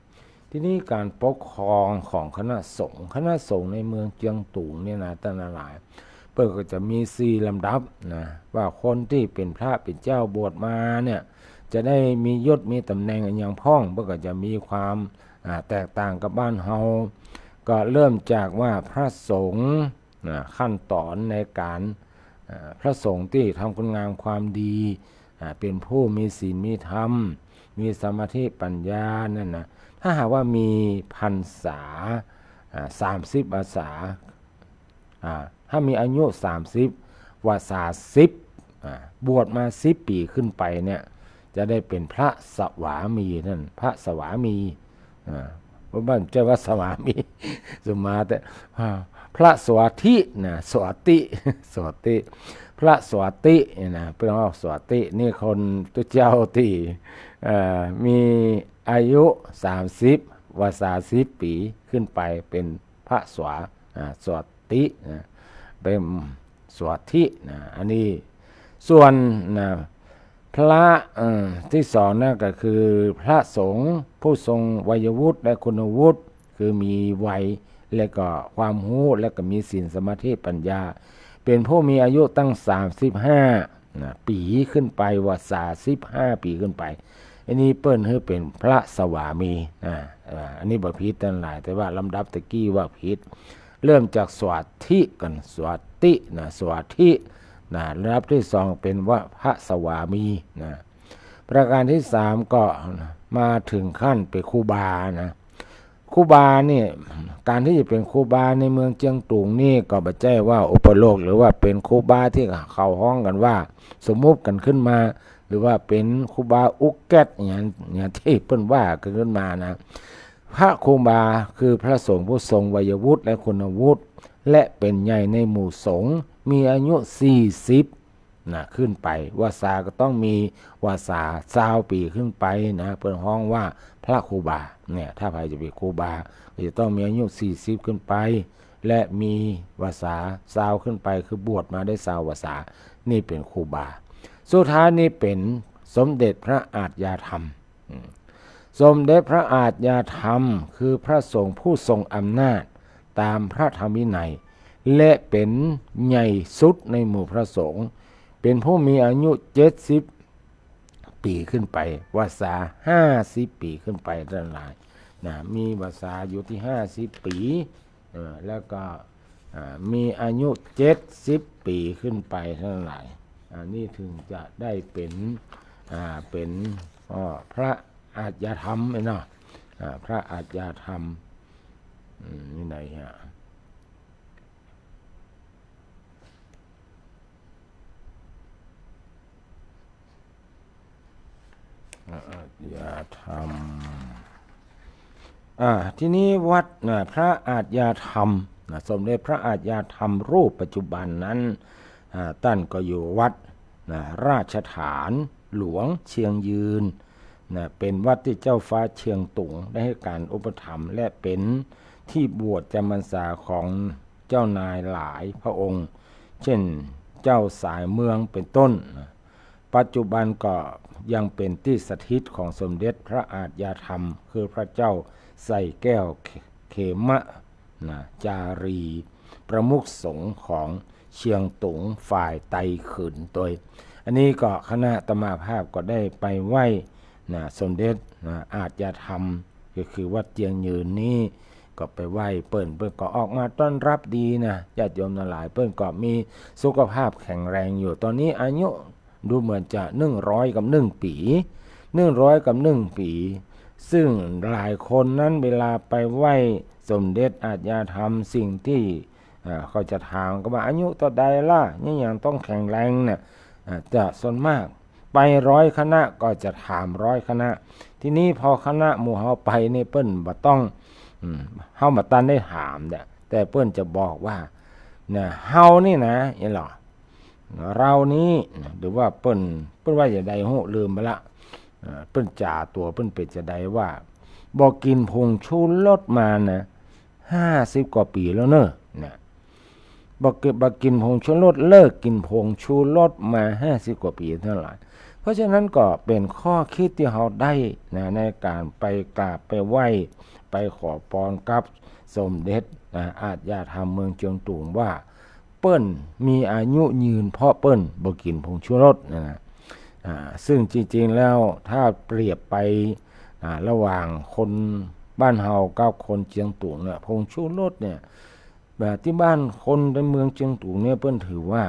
ที่นี้การปกครองของคณะสงฆ์ในเมืองเจียงตุงเนี่ยนะท่านทั้งหลายก็จะมี4ลำดับนะว่าคนที่เป็นพระเป็นเจ้าบวชมาเนี่ยจะได้มียศมีตำแหน่งอย่างพ้องก็จะมีความแตกต่างกับบ้านเฮาก็เริ่มจากว่าพระสงฆ์ขั้นตอนในการพระสงฆ์ที่ทำคุณงามความดีเป็นผู้มีศีลมีธรรมมีสมาธิปัญญานั่นนะถ้าหากว่ามีพรรษา30 พรรษาถ้ามีอายุ30 วาษา10บวชมา10 ปีขึ้นไปเนี่ยจะได้เป็นพระสวามีนั่นพระสวามีบ้านเจ้าว่าสวามีสมาแต่พ พระสวัสดินะสวัสดิสวัสดิพระสวัสดินะเป็นว่าสวัสดินี่คนตุเจ้าที่มีอายุ30 วา30 ปีขึ้นไปเป็นพระสวัสดินะเป็นสวัสดินะอันนี้ส่วนนะพระที่สองนั่นก็คือพระสงฆ์ผู้ทรงวัยวุฒิและคุณวุฒิคือมีวัยและก็ความรู้และก็มีศีลสมาธิปัญญาเป็นผู้มีอายุตั้ง35 ปีขึ้นไปว่า35 ปีขึ้นไปอันนี้เปิ้นคือเป็นพระสวามีอันนี้บ่ผิดนั่นหลายแต่ว่าลำดับตะกี้ว่าผิดเริ่มจากสวัสดิกันสวัสดิสวัสดิระดับที่สองเป็นว่าพระสวามีประการที่สามก็มาถึงขั้นเป็นครูบานะครูบานี่การที่จะเป็นครูบาในเมืองเจียงตุงนี่ก็บ่ใช่ว่าอุปโลกหรือว่าเป็นครูบาที่เข้าห้องกันว่าสมมุติกันขึ้นมาหรือว่าเป็นครูบาอุกแก๊ดอย่างที่เพิ่นว่ากันขึ้นมานะพระครูบาคือพระสงฆ์ผู้ทรงวัยวุฒิและคุณวุฒิและเป็นใหญ่ในหมู่สงฆ์มีอายุ40ขึ้นไปวาสาก็ต้องมีวาสา20 ปีขึ้นไปนะเพิ่นฮ้องว่าพระครูบาเนี่ยถ้าใครจะเป็นครูบาก็จะต้องมีอายุ40ขึ้นไปและมีวาสา20ขึ้นไปคือบวชมาได้20 วาสานี่เป็นครูบาสุดท้ายนี่เป็นสมเด็จพระอาจยธรรมสมเด็จพระอาจยธรรมคือพระสงฆ์ผู้ทรงอำนาจตามพระธรรมวินัยและเป็นใหญ่สุดในหมู่พระสงฆ์เป็นผู้มีอายุ70 ปีขึ้นไปวาสา50 ปีขึ้นไปทั้งหลายมีวาสาอยู่ที่50 ปีแล้วก็มีอายุ70 ปีขึ้นไปทั้งหลายนี่ถึงจะได้เป็นพระอาจยธรรมเนาะพระอาจยธรรมนี่ไหนฮะอาจยธรรมที่นี้วัดพระอาจยธรรมสมเด็จพระอาจยธรรมรูปปัจจุบันนั้นท่านก็อยู่วัดราชฐานหลวงเชียงยืนเป็นวัดที่เจ้าฟ้าเชียงตุงได้ให้การอุปถัมภ์และเป็นที่บวชจำพรรษาของเจ้านายหลายพระองค์เช่นเจ้าสายเมืองเป็นต้นปัจจุบันก็ยังเป็นที่สถิตของสมเด็จพระอาจยธรรมคือพระเจ้าใส่แก้วเขมะจารีประมุขสงฆ์ของเชียงตุงฝ่ายไตขืนโดยอันนี้ก็คณะอาตมาภาพก็ได้ไปไหว้สมเด็จอาจยธรรมก็คือวัดเจียงยืนนี้ก็ไปไหว้เปิ้นก็ออกมาต้อนรับดีนะญาติโยมทั้งหลายเปิ้นก็มีสุขภาพแข็งแรงอยู่ตอนนี้อายุดูเหมือนจะ100 กับ 1 ปี100 กับ 1 ปีซึ่งหลายคนนั้นเวลาไปไหว้สมเด็จอาจยธรรมสิ่งที่เขาจะถามก็ว่าอายุต่อใดล่ะนี่อย่างต้องแข็งแรงเนี่ยจะส่วนมากไป100 คณะก็จะถาม100 คณะทีนี้พอคณะหมู่เฮาไปนี่เปิ้นบ่ต้องเฮาบ่ตันได้ถามเนี่ยแต่เปิ้นจะบอกว่าเนี่ยเฮานี่นะอย่างหรอเรานี้หรือว่าเปิ้นว่าอย่างใดฮู้ลืมไปละเปิ้นจ่าตัวเปิ้นเป็นจะใดว่าบ่กินผงชูรสมานะ50 กว่าปีแล้วเนอะเนี่ยบ่กินผงชูรสเลิกกินผงชูรสมา50 กว่าปีเท่าไหร่เพราะฉะนั้นก็เป็นข้อคิดที่เราได้ในการไปกราบไปไหว้ไปขอพรกับสมเด็จอาจยธรรมเมืองเจียงตุงว่าเปิ้นมีอายุยืนเพราะเปิ้นบ่กินผงชูรสซึ่งจริงๆแล้วถ้าเปรียบไประหว่างคนบ้านเฮากับคนเจียงตุงเนี่ยผงชูรสเนี่ยแบบที่บ้านคนในเมืองเจียงตุงเนี่ยเปิ้นถือว่า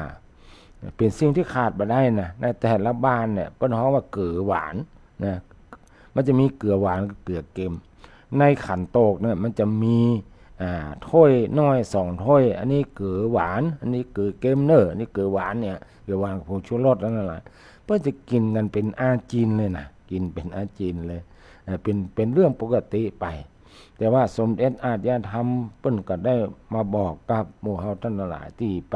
เป็นสิ่งที่ขาดบ่ได้นะในแต่ละบ้านเนี่ยเปิ้นฮ้องว่าเกลือหวานนะมันจะมีเกลือหวานกับเกลือเค็มในขันโตกเนี่ยมันจะมีถ้วยน้อย2 ถ้วยอันนี้เกลือหวานอันนี้เกลือเค็มเนอะอันนี้เกลือหวานเนี่ยเกลือหวานกับผงชูรสนั่นแหละเพื่อจะกินกันเป็นอาจีนเลยนะกินเป็นอาจีนเลยเป็นเรื่องปกติไป แต่ว่าสมเด็จอาจยธรรมเปิ้นก็ได้มาบอกกับหมู่เฮาท่านทั้งหลายที่ไป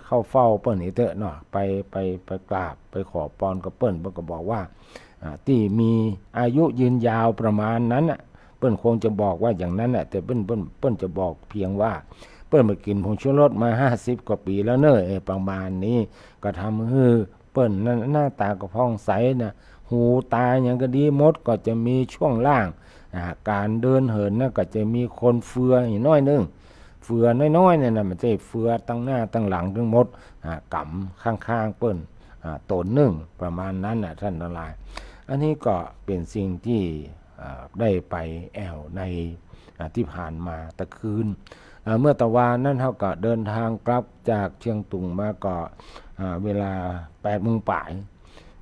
เข้าเฝ้าเปิ้นนี่เถอะเนาะไปกราบไปขอพรกับเปิ้นก็บอกว่าที่มีอายุยืนยาวประมาณนั้นน่ะเปิ้นคงจะบอกว่าอย่างนั้นแหละแต่เปิ้นจะบอกเพียงว่าเปิ้นมากินผงชูรสมา50กว่าปีแล้วเนอะประมาณนี้ก็ทำให้เปิ้นนั้นหน้าตาก็ผ่องใสนะหูตาอย่างก็ดีหมดก็จะมีช่วงล่างการเดินเหินนะก็จะมีคนเฟืออีกน้อยนึงเฟือน้อยๆเนี่ยนะมันจะเฟือตั้งหน้าตั้งหลังทั้งหมดกำข้างๆเปิ้นตนหนึ่งประมาณนั้นน่ะท่านทั้งหลายอันนี้ก็เป็นสิ่งที่ได้ไปแอวในที่ผ่านมาตะคืนเมื่อตะวันนั้นเขาก็เดินทางกลับจากเชียงตุงมาก็เวลา8 โมงป่าย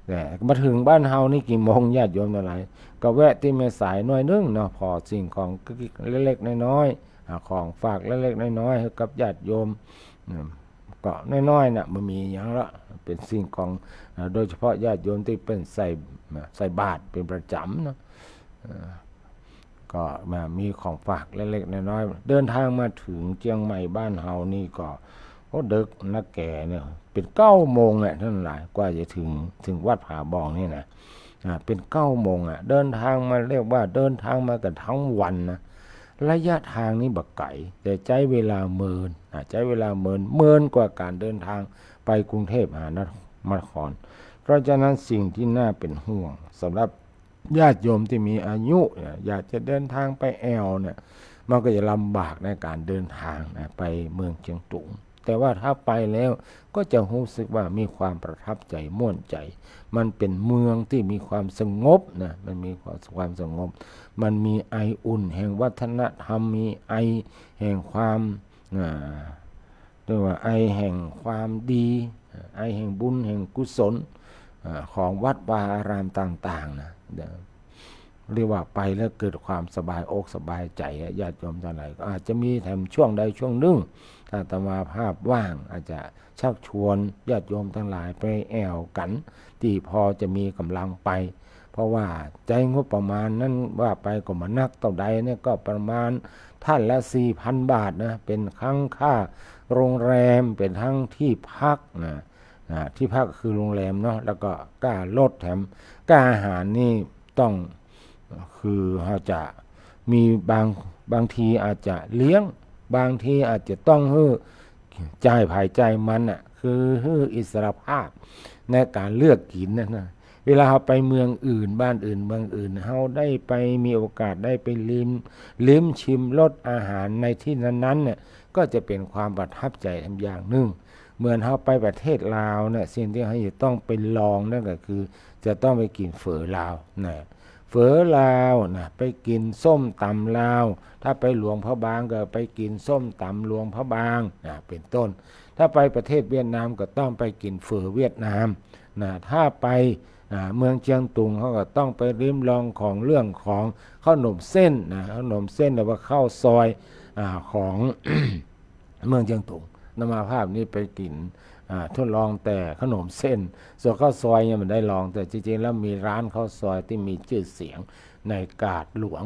แต่มาถึงบ้านเฮานี่กี่โมงญาติโยมทั้งหลายก็แวะที่แม่สายน้อยนึงเนาะพอสิ่งของเล็กๆน้อยๆของฝากเล็กๆน้อยๆให้กับญาติโยมก็น้อยๆน่ะมันมีอย่างละเป็นสิ่งของโดยเฉพาะญาติโยมที่เป็นใส่บาตรเป็นประจำเนาะก็มามีของฝากเล็กๆน้อยๆเดินทางมาถึงเชียงใหม่บ้านเฮานี่ก็ดึกนักแก่เนี่ยเป็น9 โมงแหละท่านหลายกว่าจะถึงวัดผาบองนี่นะเป็น9 โมงเดินทางมาเรียกว่าเดินทางมากันทั้งวันนะระยะทางนี้บักไก่แต่ใช้เวลาเมินกว่าการเดินทางไปกรุงเทพมหานครเพราะฉะนั้นสิ่งที่น่าเป็นห่วงสำหรับญาติโยมที่มีอายุอยากจะเดินทางไปแอวเนี่ยมันก็จะลำบากในการเดินทางไปเมืองเชียงตุงแต่ว่าถ้าไปแล้วก็จะรู้สึกว่ามีความประทับใจม่วนใจมันเป็นเมืองที่มีความสงบนะมันมีความสงบมันมีไออุ่นแห่งวัฒนธรรมมีไอแห่งความเรียกว่าไอแห่งความดีไอแห่งบุญแห่งกุศลของวัดวาอารามต่างๆนะเรียกว่าไปแล้วเกิดความสบายอกสบายใจญาติโยมทั้งหลายก็อาจจะมีแถมช่วงใดช่วงหนึ่งถ้าอาตมาภาพว่างอาจจะชักชวนญาติโยมทั้งหลายไปแอวกันที่พอจะมีกำลังไปเพราะว่าใจงบประมาณนั้นว่าไปก็มานักเท่าใดเนี่ยก็ประมาณท่านละ 4,000 บาทนะเป็นทั้งค่าโรงแรมเป็นทั้งที่พักนะที่พักคือโรงแรมเนาะแล้วก็ค่ารถแถมค่าอาหารนี่ต้องคือเขาจะมีบางทีอาจจะเลี้ยงบางทีอาจจะต้องจ่ายภายใจมันคืออิสรภาพในการเลือกกินนะเวลาเราไปเมืองอื่นบ้านอื่นเมืองอื่นเราได้ไปมีโอกาสได้ไปลิ้มชิมรสอาหารในที่นั้นๆเนี่ยก็จะเป็นความประทับใจทำอย่างหนึ่งเหมือนเราไปประเทศลาวเนี่ยสิ่งที่เราจะต้องไปลองนั่นก็คือจะต้องไปกินเฝอลาวนะเฝอลาวนะไปกินส้มตำลาวถ้าไปหลวงพระบางก็ไปกินส้มตำหลวงพระบางนะเป็นต้นถ้าไปประเทศเวียดนามก็ต้องไปกินเฝอเวียดนามนะถ้าไปเมืองเชียงตุงเขาก็ต้องไปริมลองของเรื่องของข้าวหนมเส้นนะข้าวหนมเส้นหรือว่าข้าวซอยของ เมืองเชียงตุงนำมาภาพนี้ไปกินทดลองแต่ขนมเส้นส่วนข้าวซอยเนี่ยมันได้ลองแต่จริงๆแล้วมีร้านข้าวซอยที่มีชื่อเสียงในกาดหลวง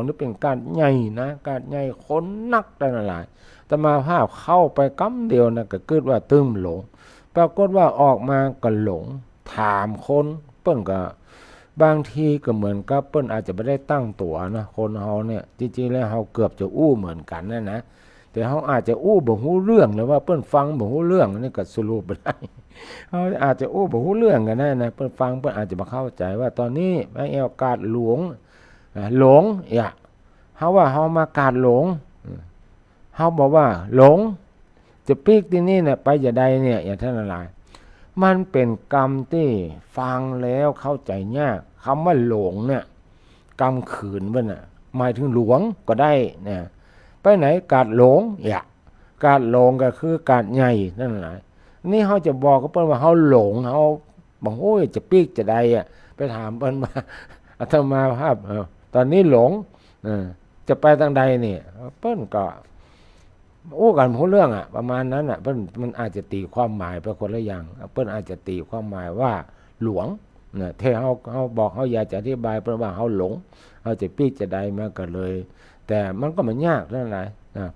นี่เป็นกาดใหญ่นะกาดใหญ่คนนักได้หลายแต่มาภาพเข้าไปกำเดียวนะก็เกิดว่าตึมหลงปรากฏว่าออกมาก็หลงถามคนเปิ้นก็บางทีก็เหมือนกับเปิ้นอาจจะไม่ได้ตั้งตัวนะคนเฮาเนี่ยจริงๆแล้วเฮาเกือบจะอู้เหมือนกันนะแต่เขาอาจจะอู้บ่ฮู้เรื่องหรือว่าเปิ้นฟังบ่ฮู้เรื่องนี่ก็สรุปบ่ได้เขาอาจจะอู้บ่ฮู้เรื่องกันได้นะเปิ้นฟังเปิ้นอาจจะบ่เข้าใจว่าตอนนี้ไปแอวกาดหลวงหลงเฮาว่าเฮามากาดหลงเฮาบอกว่าหลงจะปีกที่นี่เนี่ยไปจะใดเนี่ยอย่างท่านหลายมันเป็นกรรมที่ฟังแล้วเข้าใจยากคำว่าหลงเนี่ยกรรมขืนมันหมายถึงหลวงก็ได้เนี่ยไปไหนกาดหลงกาดหลงก็คือกาดใหญ่นั่นแหละนี่เขาจะบอกก็เปิ้นว่าเขาหลงเขาบอกโอ้ยจะปีกจะใดไปถามเปิ้นมาอาตมาภาพตอนนี้หลงจะไปทางใดเนี่ยเปิ้นก็กันพูดเรื่องประมาณนั้นเปิ้นมันอาจจะตีความหมายไปคนละอย่างเปิ้นอาจจะตีความหมายว่าหลวงเท่เขาบอกเขาอยากจะอธิบายเปิ้นว่าเขาหลง เอาจะปีกจะได้มาก็เลยแต่มันก็ไม่ยากนั่นแหละ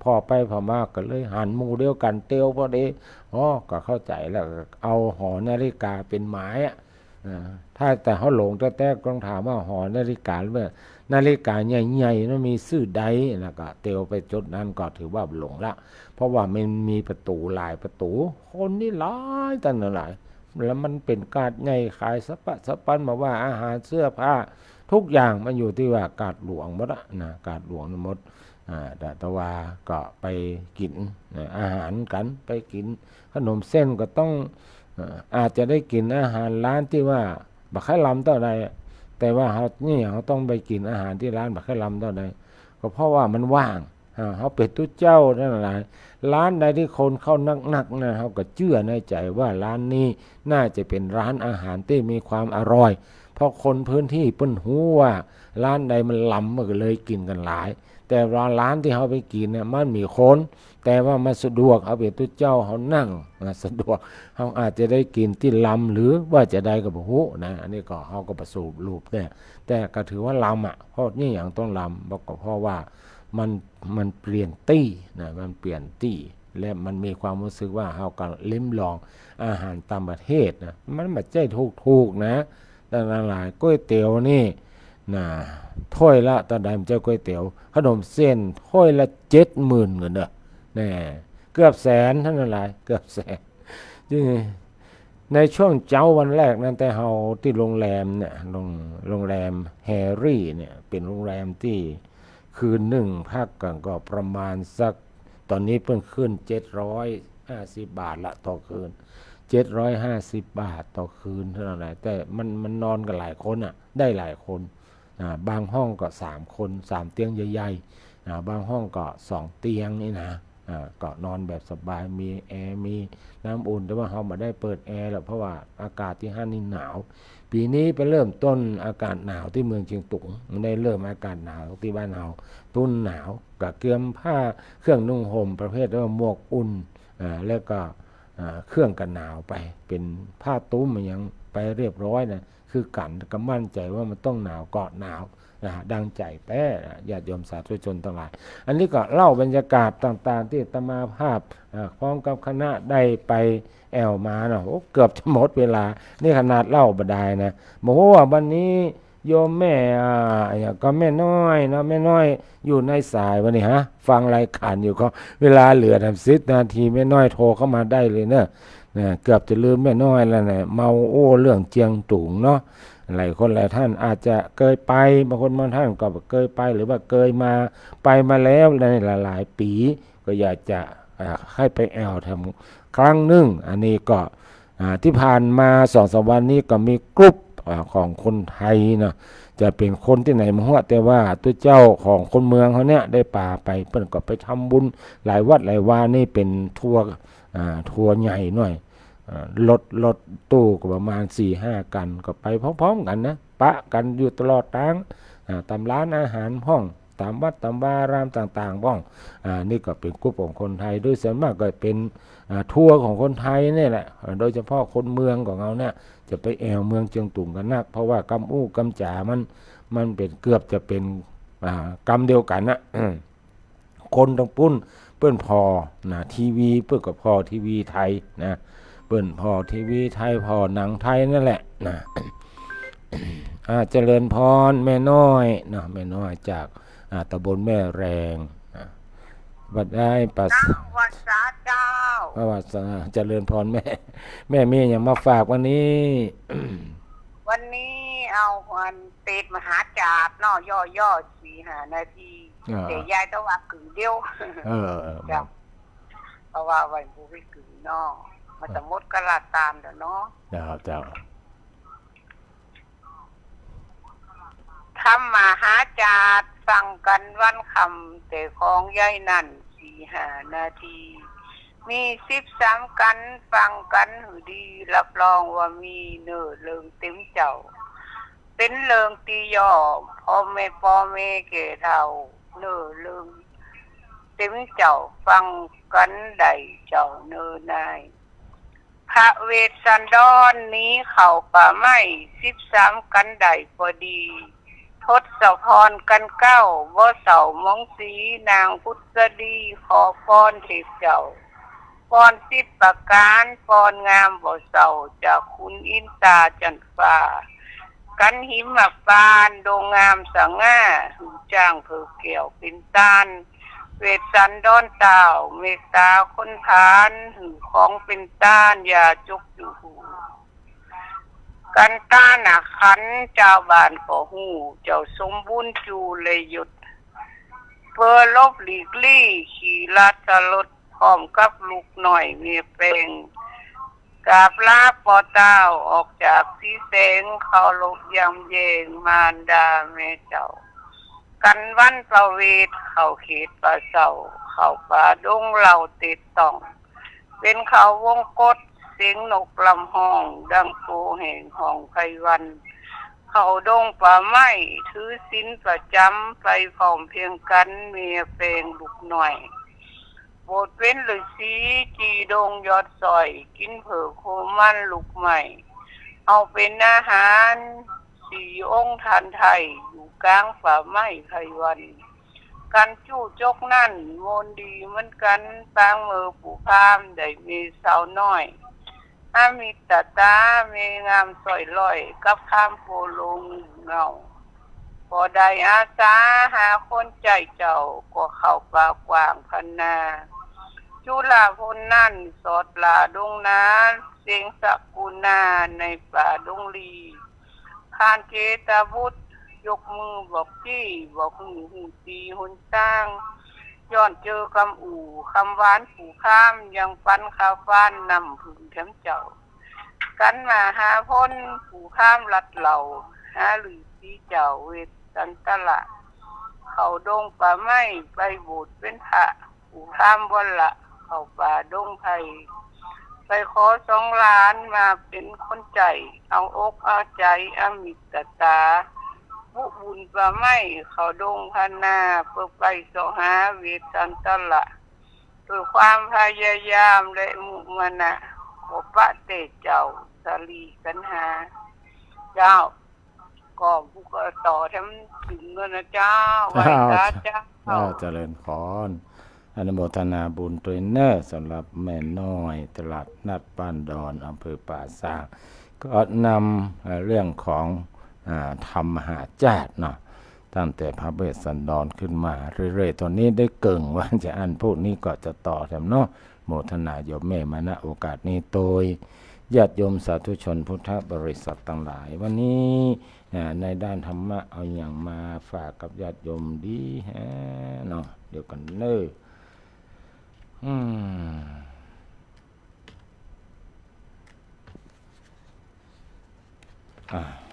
พอไปพอมาก็เลยหันหมู่เดียวกันเตียวพอดีก็เข้าใจแล้วเอาหอนาฬิกาเป็นหมายถ้าแต่เขาหลงแต่ต้องถามว่าหอนาฬิกาเมื่อนาฬิกาใหญ่ๆนั้นมีชื่อใดแล้วก็เตียวไปจุดนั้นก็ถือว่าหลงละเพราะว่ามันมีประตูหลายประตูคนนี่หลายตั้งหลายแล้วมันเป็นการใหญ่ขายสะปันมาว่าอาหารเสื้อผ้าทุกอย่างมันอยู่ที่ว่ากาดหลวงหมดนะกาดหลวงหมดแต่ว่าก็ไปกินอาหารกันไปกินขนมเส้นก็ต้องอาจจะได้กินอาหารร้านที่ว่าบักไข่ลำเท่าใดแต่ว่าเขาต้องไปกินอาหารที่ร้านบักไข่ลำเท่าใดก็เพราะว่ามันว่างเขาเป็ดตุ้เจ้าทั้งหลายร้านใดที่คนเข้านักๆนะเขาก็เชื่อในใจว่าร้านนี้น่าจะเป็นร้านอาหารที่มีความอร่อยเพราะคนพื้นที่เปิ้นหูว่าร้านใดมันล้ำมันก็เลยกินกันหลายแต่ร้านที่เขาไปกินเนี่ยมันมีคนแต่ว่ามันสะดวกเอาเป็ดตุ้เจ้าเขานั่งสะดวกเขาอาจจะได้กินที่ล้ำหรือว่าจะได้กับหูนะอันนี้ก็เขาก็ประสบรูปแต่ก็ถือว่าล้ำเพราะนี่อย่างต้องล้ำเพราะว่ามันเปลี่ยนตี้นะมันเปลี่ยนตี้และมันมีความรู้สึกว่าเราก็ลิ้มลองอาหารต่างประเทศนะมันไม่ใช่ถูกนะแต่หลายก๋วยเตี๋ยวนี่นะถ้วยละตอนใดมันเจ้าก๋วยเตี๋ยวขนมเส้นถ้วยละ70,000เงินเด้อแน่เกือบแสนท่านหลายเกือบแสนในช่วงเจ้าวันแรกนั้นแต่เฮาที่โรงแรมเนี่ยโรงแรมแฮร์รี่เนี่ยเป็นโรงแรมที่คืนหนึ่งพักกันก็ประมาณสักตอนนี้เพิ่งขึ้น750 บาทละต่อคืน750 บาทต่อคืนเท่านั้นแต่มันนอนกันหลายคนได้หลายคนบางห้องก็3คน3เตียงใหญ่ๆบางห้องก็2เตียงนี่นะก็นอนแบบสบายมีแอร์มีน้ำอุ่นแต่ว่าเราไม่ได้เปิดแอร์หรอกเพราะว่าอากาศที่ห้านี่หนาวปีนี้ไปเริ่มต้นอากาศหนาวที่เมืองเชียงตุงมันได้เริ่มอากาศหนาวที่บ้านเราต้นหนาวกับเกลือผ้าเครื่องนุ่งห่มประเภทว่าหมวกอุ่นแล้วก็เครื่องกันหนาวไปเป็นผ้าตุ้มมันยังไปเรียบร้อยนะคือกันก็มั่นใจว่ามันต้องหนาวเกาะหนาวดังใจแต่ญาติโยมสาธุชนทั้งหลายอันนี้ก็เล่าบรรยากาศต่างๆที่อาตมาภาพพร้อมกับคณะได้ไปแอวมาเนาะเกือบจะหมดเวลานี่ขนาดเล่าบดายนะบอกว่าวันนี้โยมแม่ก็แม่น้อยเนาะแม่น้อยอยู่ในสายวันนี้ฟังรายการอยู่ก็เวลาเหลือ10 นาทีแม่น้อยโทรเข้ามาได้เลยเนอะเกือบจะลืมแม่น้อยแล้วเนี่ยเมาเรื่องเจียงตุงเนาะหลายคนหลายท่านอาจจะเคยไปบางคนบางท่านก็เคยไปหรือว่าเคยมาไปมาแล้วในหลายปีก็อยากจะให้ไปแอลทำครั้งหนึ่งอันนี้ก็ที่ผ่านมา2-3 วันนี้ก็มีกลุ่มของคนไทยเนาะจะเป็นคนที่ไหนมาหัวแต่ว่าตัวเจ้าของคนเมืองเขาเนี่ยได้ป่าไปเพิ่นก็ไปทำบุญหลายวัดหลายวานี่เป็นทัวร์ใหญ่หน่อยรถตู้ก็ประมาณ 4-5 กันก็ไปพร้อมๆกันนะปะกันอยู่ตลอดทางตามร้านอาหารห้องตามวัดตามวารามต่างๆบ้องนี่ก็เป็นกลุ่มของคนไทยโดยส่วนมากก็เป็นทัวร์ของคนไทยนี่แหละโดยเฉพาะคนเมืองของเราเนี่ยจะไปแอวเมืองเชียงตุงกันนักเพราะว่ากำอู้กำจ่ามันเป็นเกือบจะเป็นกำเดียวกันนะคนต้องปุ้นเปิ้นพอนะทีวีเปิ้นก็พอทีวีไทยนะเปิ้นพอทีวีไทยพอหนังไทยนั่นแหละนะเจริญพรแม่น้อยนะแม่น้อยจากตำบลแม่แรงบัดได้ปัสวัสดิ์เจ้าวัดเจริญพรแม่มีอย่างมาฝากวันนี้ วันนี้เอาวันเป็ดมหาจาบเนาะย่อ4-5 นาทีแต่ยายต้องว่ากึ่งเดียวจ้ะเพราะว่าวันผู้วิกึ่งเนาะมาสมมติกระลาตามเด้อเนาะเจ้าทำมหาจาบฟังกันวันคำแต่ของยายนั่น4-5 นาทีมี13กันฟังกันหูดีรับรองว่ามีเนื้อเลิงเต็มเจ้าเป็นเลิงตีย่อพ่อแม่เก่เท่าเนื้อเลิงเต็มเจ้าฟังกันได้เจ้าเนื้อนายพระเวสสันดรนี้เข้าป่าไม้13กันได้พอดี ทศพรกันเก้าบ่เสามองสีนางพุทธดีขอพรเทพเจ้าพร10ประการพรงามบ่เสาจากคุณอินตาจันฟ้ากันหิมปานโดงงามสง่าหูจ้างเผือเกี่ยวเป็นตานเวทสันดอนเต่าเมตตาคนทานหูของเป็นต้านอย่าจุกอยู่หูกันต้านขันเจ้าบ้านก็หูเจ้าสมบูรณ์จูเลยหยุดเพื่อลบหลีกลี่ขี่ลัดลดพร้อมกับลูกหน่อยเมียเปงกราบลาปอเต้าออกจากสีแสงเขาลบยำเยงมารดาแม่เจ้ากันวันประเวทเขาเขตป่าเศร้าเขาป่าดงเหล่าติดต้องเป็นเขาวงกฏเสียงนกลำห้องดังโปแห่งห้องไพวันเขาดงป่าไม้ถือศีลประจำไปพร้อมเพียงกันเมียเปงลูกหน่อยโบดเว้นหรือสีจีดงยอดซอยกินเผือโคมันลูกใหม่เอาเป็นอาหารสี่องค์ทานไทยอยู่กลางป่าไม้ไพวันกันจู้จกนั่นโมนดีเหมือนกันปางมือผู้พามได้มีสาวน้อยอามิตตาเมงามสอยลอยกับข้ามโพลงเงาพอได้อาสาหาคนใจเจ้าก็เข้าป่ากว้างพันนาจุฬาพลนั่นสอดลาดงนาเสียงสกุนาในป่าดงลีพานเจตบุตรยกมือบอกจี้บอกหูตีหุนตั้งย้อนเจอคำอู่คำหวานผูข้ามยังฟันข้าวฟ้านนำผึ่งแถมเจ้ากันมาหาพ้นผูข้ามลัดเหล่าหาหรือสีเจ้าเวทสันตละเขาดงป่าไม้ไปบูดเป็นพระผูข้ามวันละเขาป่าดงไผ่ไปขอ2 ล้านมาเป็นคนใจเอาอกเอาใจอมิตตาบุบุญป่าไม้เขาดงพนาเพื่อไปสหาเวสันตละด้วยความพยายามและมุมานะขอพระเตเจ้าสลีกันหาเจ้าก็ผู้ก็ต่อทำถึงเงินนะเจ้าไหว้พระเจ้าเจริญพรอนุโมทนาบุญตัวเนอร์สำหรับแม่น้อยตลาดนัดบ้านดอนอำเภอป่าซางก็นำเรื่องของธรรมมหาจาตุเนาะตั้งแต่พระเวสสันดรขึ้นมาเรื่อยๆตอนนี้ได้เกิ่งว่าจะอันพวกนี้ก็จะต่อแถมเนาะโมทนาโยมแม่มาณโอกาสนี้โดยญาติโยมสาธุชนพุทธบริษัทต่างหลายวันนี้ในด้านธรรมะเอาอย่างมาฝากกับญาติโยมดีฮะเนาะเดี๋ยวกันเนอ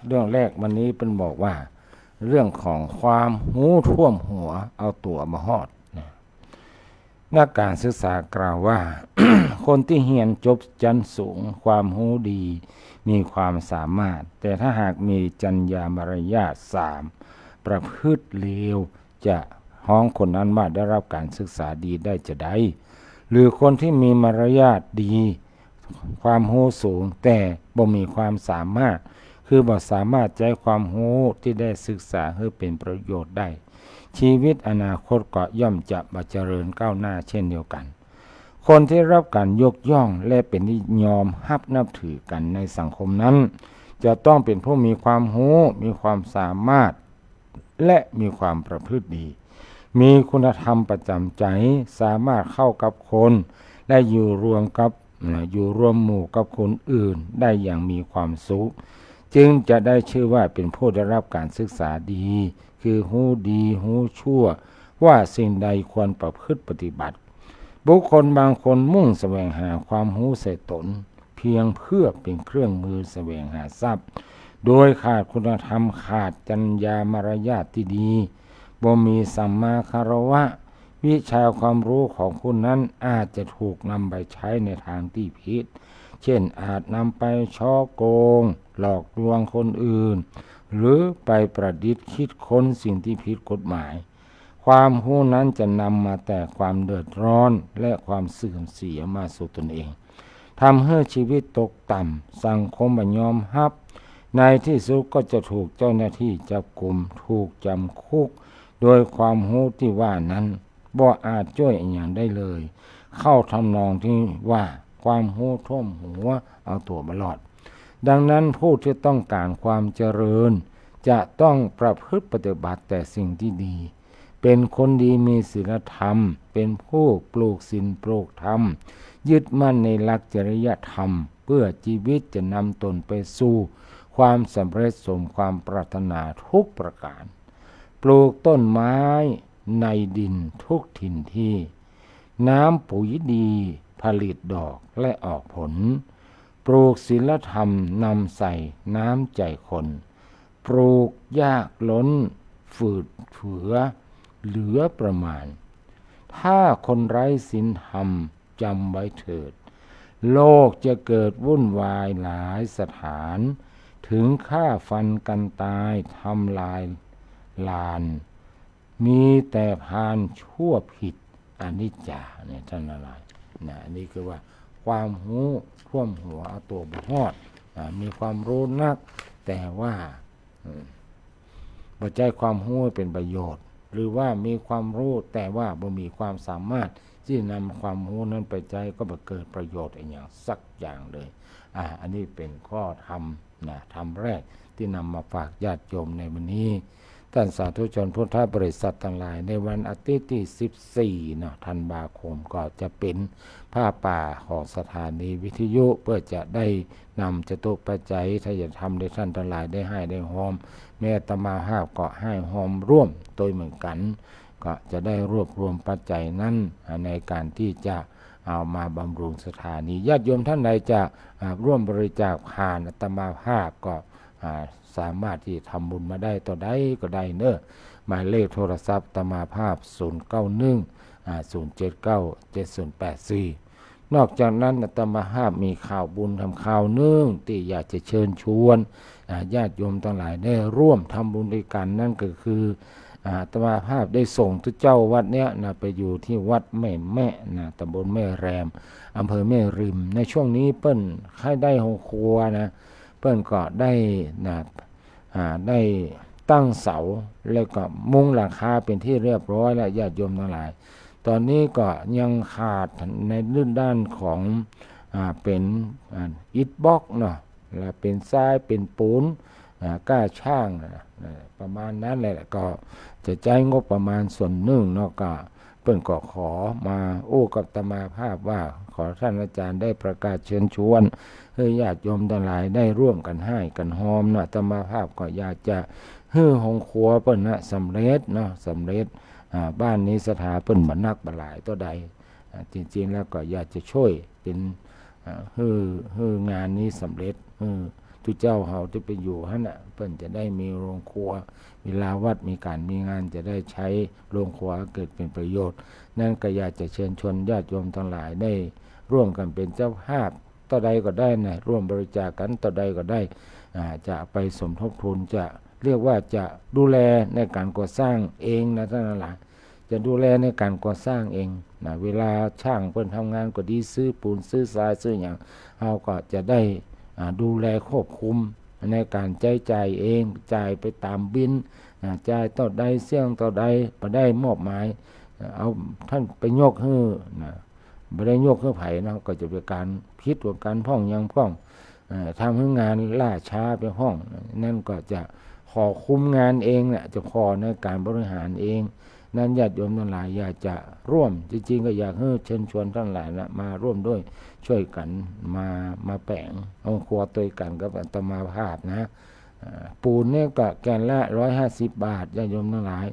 เรื่องแรกวันนี้เป็นบอกว่าเรื่องของความหูท่วมหัวเอาตัวมาหอดนักการศึกษากล่าวว่า คนที่เรียนจบชั้นสูงความหูดีมีความสามารถแต่ถ้าหากมีจรรยามารยาท3ประพฤติเลวจะฮ้องคนนั้นว่าได้รับการศึกษาดีได้จะได้หรือคนที่มีมารยาทดีความรู้สูงแต่บ่มีความสามารถคือบ่สามารถใช้ความรู้ที่ได้ศึกษาให้เป็นประโยชน์ได้ชีวิตอนาคตก็ย่อมจะบ่เจริญก้าวหน้าเช่นเดียวกันคนที่รับการยกย่องและเป็นที่ยอมนับถือกันในสังคมนั้นจะต้องเป็นผู้มีความรู้มีความสามารถและมีความประพฤติดีมีคุณธรรมประจำใจสามารถเข้ากับคนและอยู่รวมหมู่กับคนอื่นได้อย่างมีความสุขจึงจะได้ชื่อว่าเป็นผู้ได้รับการศึกษาดีคือรู้ดีรู้ชั่วว่าสิ่งใดควรประพฤติปฏิบัติบุคคลบางคนมุ่งแสวงหาความรู้ใส่ตนเพียงเพื่อเป็นเครื่องมือแสวงหาทรัพย์โดยขาดคุณธรรมขาดจรรยามารยาทที่ดีบ่มีสัมมาคารวะวิชาความรู้ของผู้นั้นอาจจะถูกนำไปใช้ในทางที่ผิดเช่นอาจนำไปฉ้อโกงหลอกลวงคนอื่นหรือไปประดิษฐ์คิดค้นสิ่งที่ผิดกฎหมายความรู้นั้นจะนำมาแต่ความเดือดร้อนและความเสื่อมเสียมาสู่ตนเองทำให้ชีวิตตกต่ำสังคมบ่ยอมรับ ในที่สุดก็จะถูกเจ้าหน้าที่จับกุมถูกจำคุกโดยความรู้ที่ว่านั้นบ่อาจช่วยอย่างได้เลย เข้าทำนองที่ว่าความรู้ท่วมหัวเอาตัวบลอดดังนั้นผู้ที่ต้องการความเจริญจะต้องประพฤติปฏิบัติแต่สิ่งที่ดีเป็นคนดีมีศีลธรรมเป็นผู้ปลูกศีลปลูกธรรมยึดมั่นในหลักจริยธรรมเพื่อชีวิตจะนำตนไปสู่ความสำเร็จสมความปรารถนาทุกประการปลูกต้นไม้ในดินทุกถิ่นที่น้ำปุ๋ยดีผลิตดอกและออกผลปลูกศีลธรรมนำใส่น้ำใจคนปลูกยากล้นฝืดเฝือเหลือประมาณถ้าคนไร้ศีลธรรมจำไว้เถิดโลกจะเกิดวุ่นวายหลายสถานถึงฆ่าฟันกันตายทำลายลานมีแต่พานชั่วผิดอนิจจาเนี่ยท่านอะไรนะนี่คือว่าความรู้ท่วมหัวเอาตัวบหอดมีความรู้นักแต่ว่าปัจจัยความรู้เป็นประโยชน์หรือว่ามีความรู้แต่ว่าบ่มีความสามารถที่นำความรู้นั้นไปใช้ก็บ่เกิดประโยชน์อย่างสักอย่างเลยอันนี้เป็นข้อธรรมธรรมแรกที่นำมาฝากญาติโยมในวันนี้ท่านสาธุชนพุทธบริษัททั้งหลายในวันอาทิตย์ที่14ธันวาคมก็จะเป็นผ้าป่าของสถานีวิทยุเพื่อจะได้นำจตุปัจจัยถ้าจะทำได้ท่านทั้งหลายได้ให้ได้หอมแม่อาตมาภาพก็ให้หอมร่วมโดยเหมือนกันก็จะได้รวบรวมปัจจัยนั้นในการที่จะเอามาบำรุงสถานีญาติโยมท่านใดจะร่วมบริจาคผ่านอาตมาภาพก็สามารถที่ทำบุญมาได้ต่อได้ก็ได้เนอะหมายเลขโทรศัพท์อาตมาภาพ091 079 7084นอกจากนั้นอาตมาภาพมีข่าวบุญทำข่าวเนื่องที่อยากจะเชิญชวนญาติโยมทั้งหลายได้ร่วมทำบุญด้วยกันนั่นก็คืออาตมาภาพได้ส่งทุกเจ้าวัดเนี้ยไปอยู่ที่วัดแม่ตำบลแม่แรมอำเภอแม่ริมในช่วงนี้เปิ้นค่ายได้ห้องครัวเปิ้นก็ได้ได้ตั้งเสาแล้วก็มุงหลังคาเป็นที่เรียบร้อยแล้วญาติโยมทั้งหลายตอนนี้ก็ยังขาดในด้านของเป็นอิฐบล็อกและเป็นทรายเป็นปูนก้าช่างประมาณนั้นแหละก็จะใช้งบประมาณส่วนหนึ่งก็เปิ้นก็ขอมากับอาตมาภาพว่าขอท่านอาจารย์ได้ประกาศเชิญชวนให้ญาติโยมทั้งหลายได้ร่วมกันให้กันหอมอาตมาภาพก็อยากจะให้ห้องครัวเปิ้นสำเร็จสำเร็จบ้านนี้สถาเปิ้นบ่นักบ่หลายตัวใดจริงๆแล้วก็อยากจะช่วยเป็นให้งานนี้สำเร็จทุกเจ้าเฮาจะไปอยู่หั่นเปิ้นจะได้มีโรงครัวเวลาวัดมีการมีงานจะได้ใช้โรงครัวเกิดเป็นประโยชน์นั่นก็อยากจะเชิญชวนญาติโยมทั้งหลายได้ร่วมกันเป็นเจ้าภาพต่อใดก็ได้ร่วมบริจาคกันต่อใดก็ได้จะไปสมทบทุนจะเรียกว่าจะดูแลในการก่อสร้างเองท่านหลายจะดูแลในการก่อสร้างเองเวลาช่างเพิ่นทำงานก็ดีซื้อปูนซื้อทรายซื้ออย่างเฮาก็จะได้ดูแลควบคุมในการใช้จ่ายเองจ่ายไปตามบินจ่ายต่อใดเสี่ยงต่อใดบ่ได้มอบหมายเอาท่านไปยกให้บ่ได้ยกให้ไผก็จะเป็นการผิดกว่าการพ้องยังพ้องทำให้งานล่าช้าไปห้องนั่นก็จะขอคุมงานเองจะขอในการบริหารเองนั้นญาติโยมทั้งหลายอยากจะร่วมจริงๆก็อยากให้เชิญชวนทั้งหลายมาร่วมด้วยช่วยกันมาแปลงเอาครัวตัวกันกับอาตมาภาพปูนนี่ก็แกนละ150 บาทญาติโยมทั้งหลาย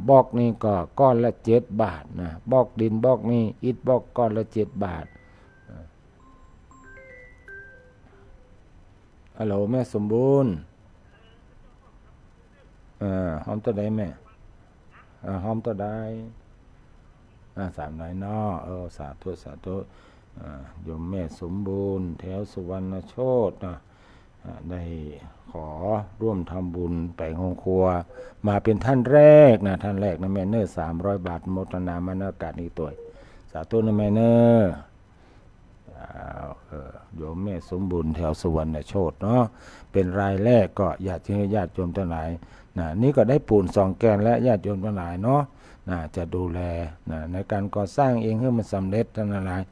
บล็อกนี่ก็ก้อนละ7 บาทบล็อกดินบล็อกนี่อิฐบล็อกก้อนละ7 บาทฮัลโหลแม่สมบูรณ์หอมตัวใดแม่หอมตัวใด300สาธุสาธุโยมแม่สมบูรณ์แถวสุวรรณโชติได้ขอร่วมทำบุญแปลงห้องครัวมาเป็นท่านแรกท่านแรกแม่เนอร์300 บาทโมทนามาณโอกาสนี้ตัวสาธุแม่เนอร์ โยมแม่สมบูรณ์แถวสุวรรณโชติเนาะเป็นรายแรกก็อยากให้ญาติโยมทั้งหลายนี่ก็ได้ปูน2 แกนและญาติโยมทั้งหลายเนาะจะดูแลในการก่อสร้างเองให้มันสำเร็จทั้งหลาย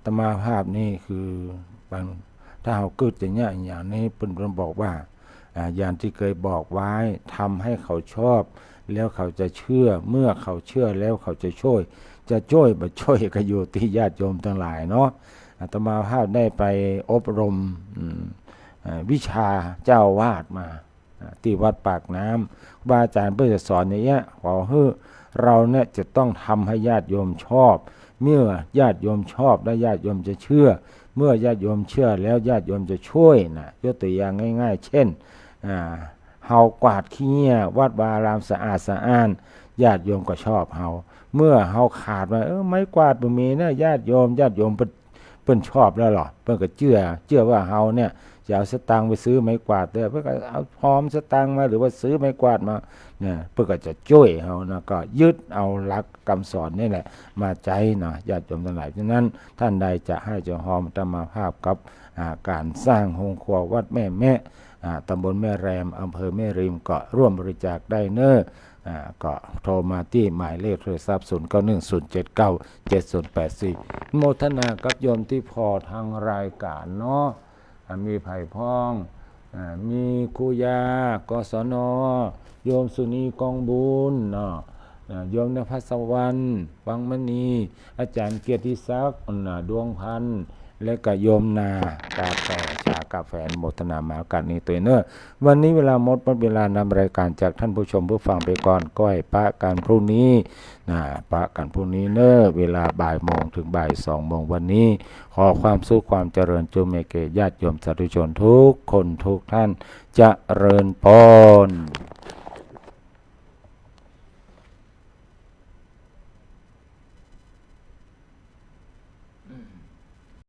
ตมาภาพนี่คือบางถ้าเราเกิดอย่างนี้เพิ่นบอกว่าอย่างที่เคยบอกไว้ทำให้เขาชอบแล้วเขาจะเชื่อเมื่อเขาเชื่อแล้วเขาจะช่วยบ่ช่วยก็อยู่ที่ญาติโยมทั้งหลายเนาะอาตมาภาพได้ไปอบรมวิชาเจ้าวาดมาที่วัดปากน้ำครูบาอาจารย์เพื่อจะสอนอย่างเงี้ยขอให้เราเนี่ยจะต้องทำให้ญาติโยมชอบเมื่อญาติโยมชอบและญาติโยมจะเชื่อเมื่อญาติโยมเชื่อแล้วญาติโยมจะช่วยยกตัวอย่างง่ายๆเช่นเฮากวาดขี้เหี้ยวัดวาอารามสะอาดสะอ้านญาติโยมก็ชอบเฮาเมื่อเฮาขาดมาไม้กวาดบ่มีนะญาติโยมเพิ่นชอบแล้วหรอเพิ่นก็เชื่อว่าเฮาเนี่ยจะเอาสตางค์ไปซื้อไม้กวาดเด้อเพิ่นก็เอาพร้อมสตางค์มาหรือว่าซื้อไม้กวาดมาเนี่ยเพิ่นก็จะช่วยเฮานะก็ยึดเอาหลักคำสอนนี่แหละมาใจญาติโยมทั้งหลายฉะนั้นท่านใดจะให้เจ้าหอมธรรมภาพกับการสร้างโรงครัววัดแม่ตำบลแม่แรมอำเภอแม่ริมก็ร่วมบริจาคได้เน้อก็โทรมาที่หมายเลขโทรศัพท์0910797084โมทนากับโยมที่พอทางรายการเนาะมีไผ่พ้องมีครูยากศนโยมสุนีกองบุญเนาะโยมนภัสวรรณวังมณีอาจารย์เกียรติศักดิ์ดวงพันธ์และก็โยมนากาแฟชากาแฟโมทนามากันนี้ตัวเนอะวันนี้เวลาหมดเวลานำรายการจากท่านผู้ชมผู้ฟังไปก่อนก้อยปะกันพรุ่งนี้ปะกันพรุ่งนี้เนอะเวลาบ่ายโมงถึงบ่าย2 โมงวันนี้ขอความสุขความเจริญจงมีแก่ญาติโยมสาธุชนทุกคนทุกท่านเจริญพร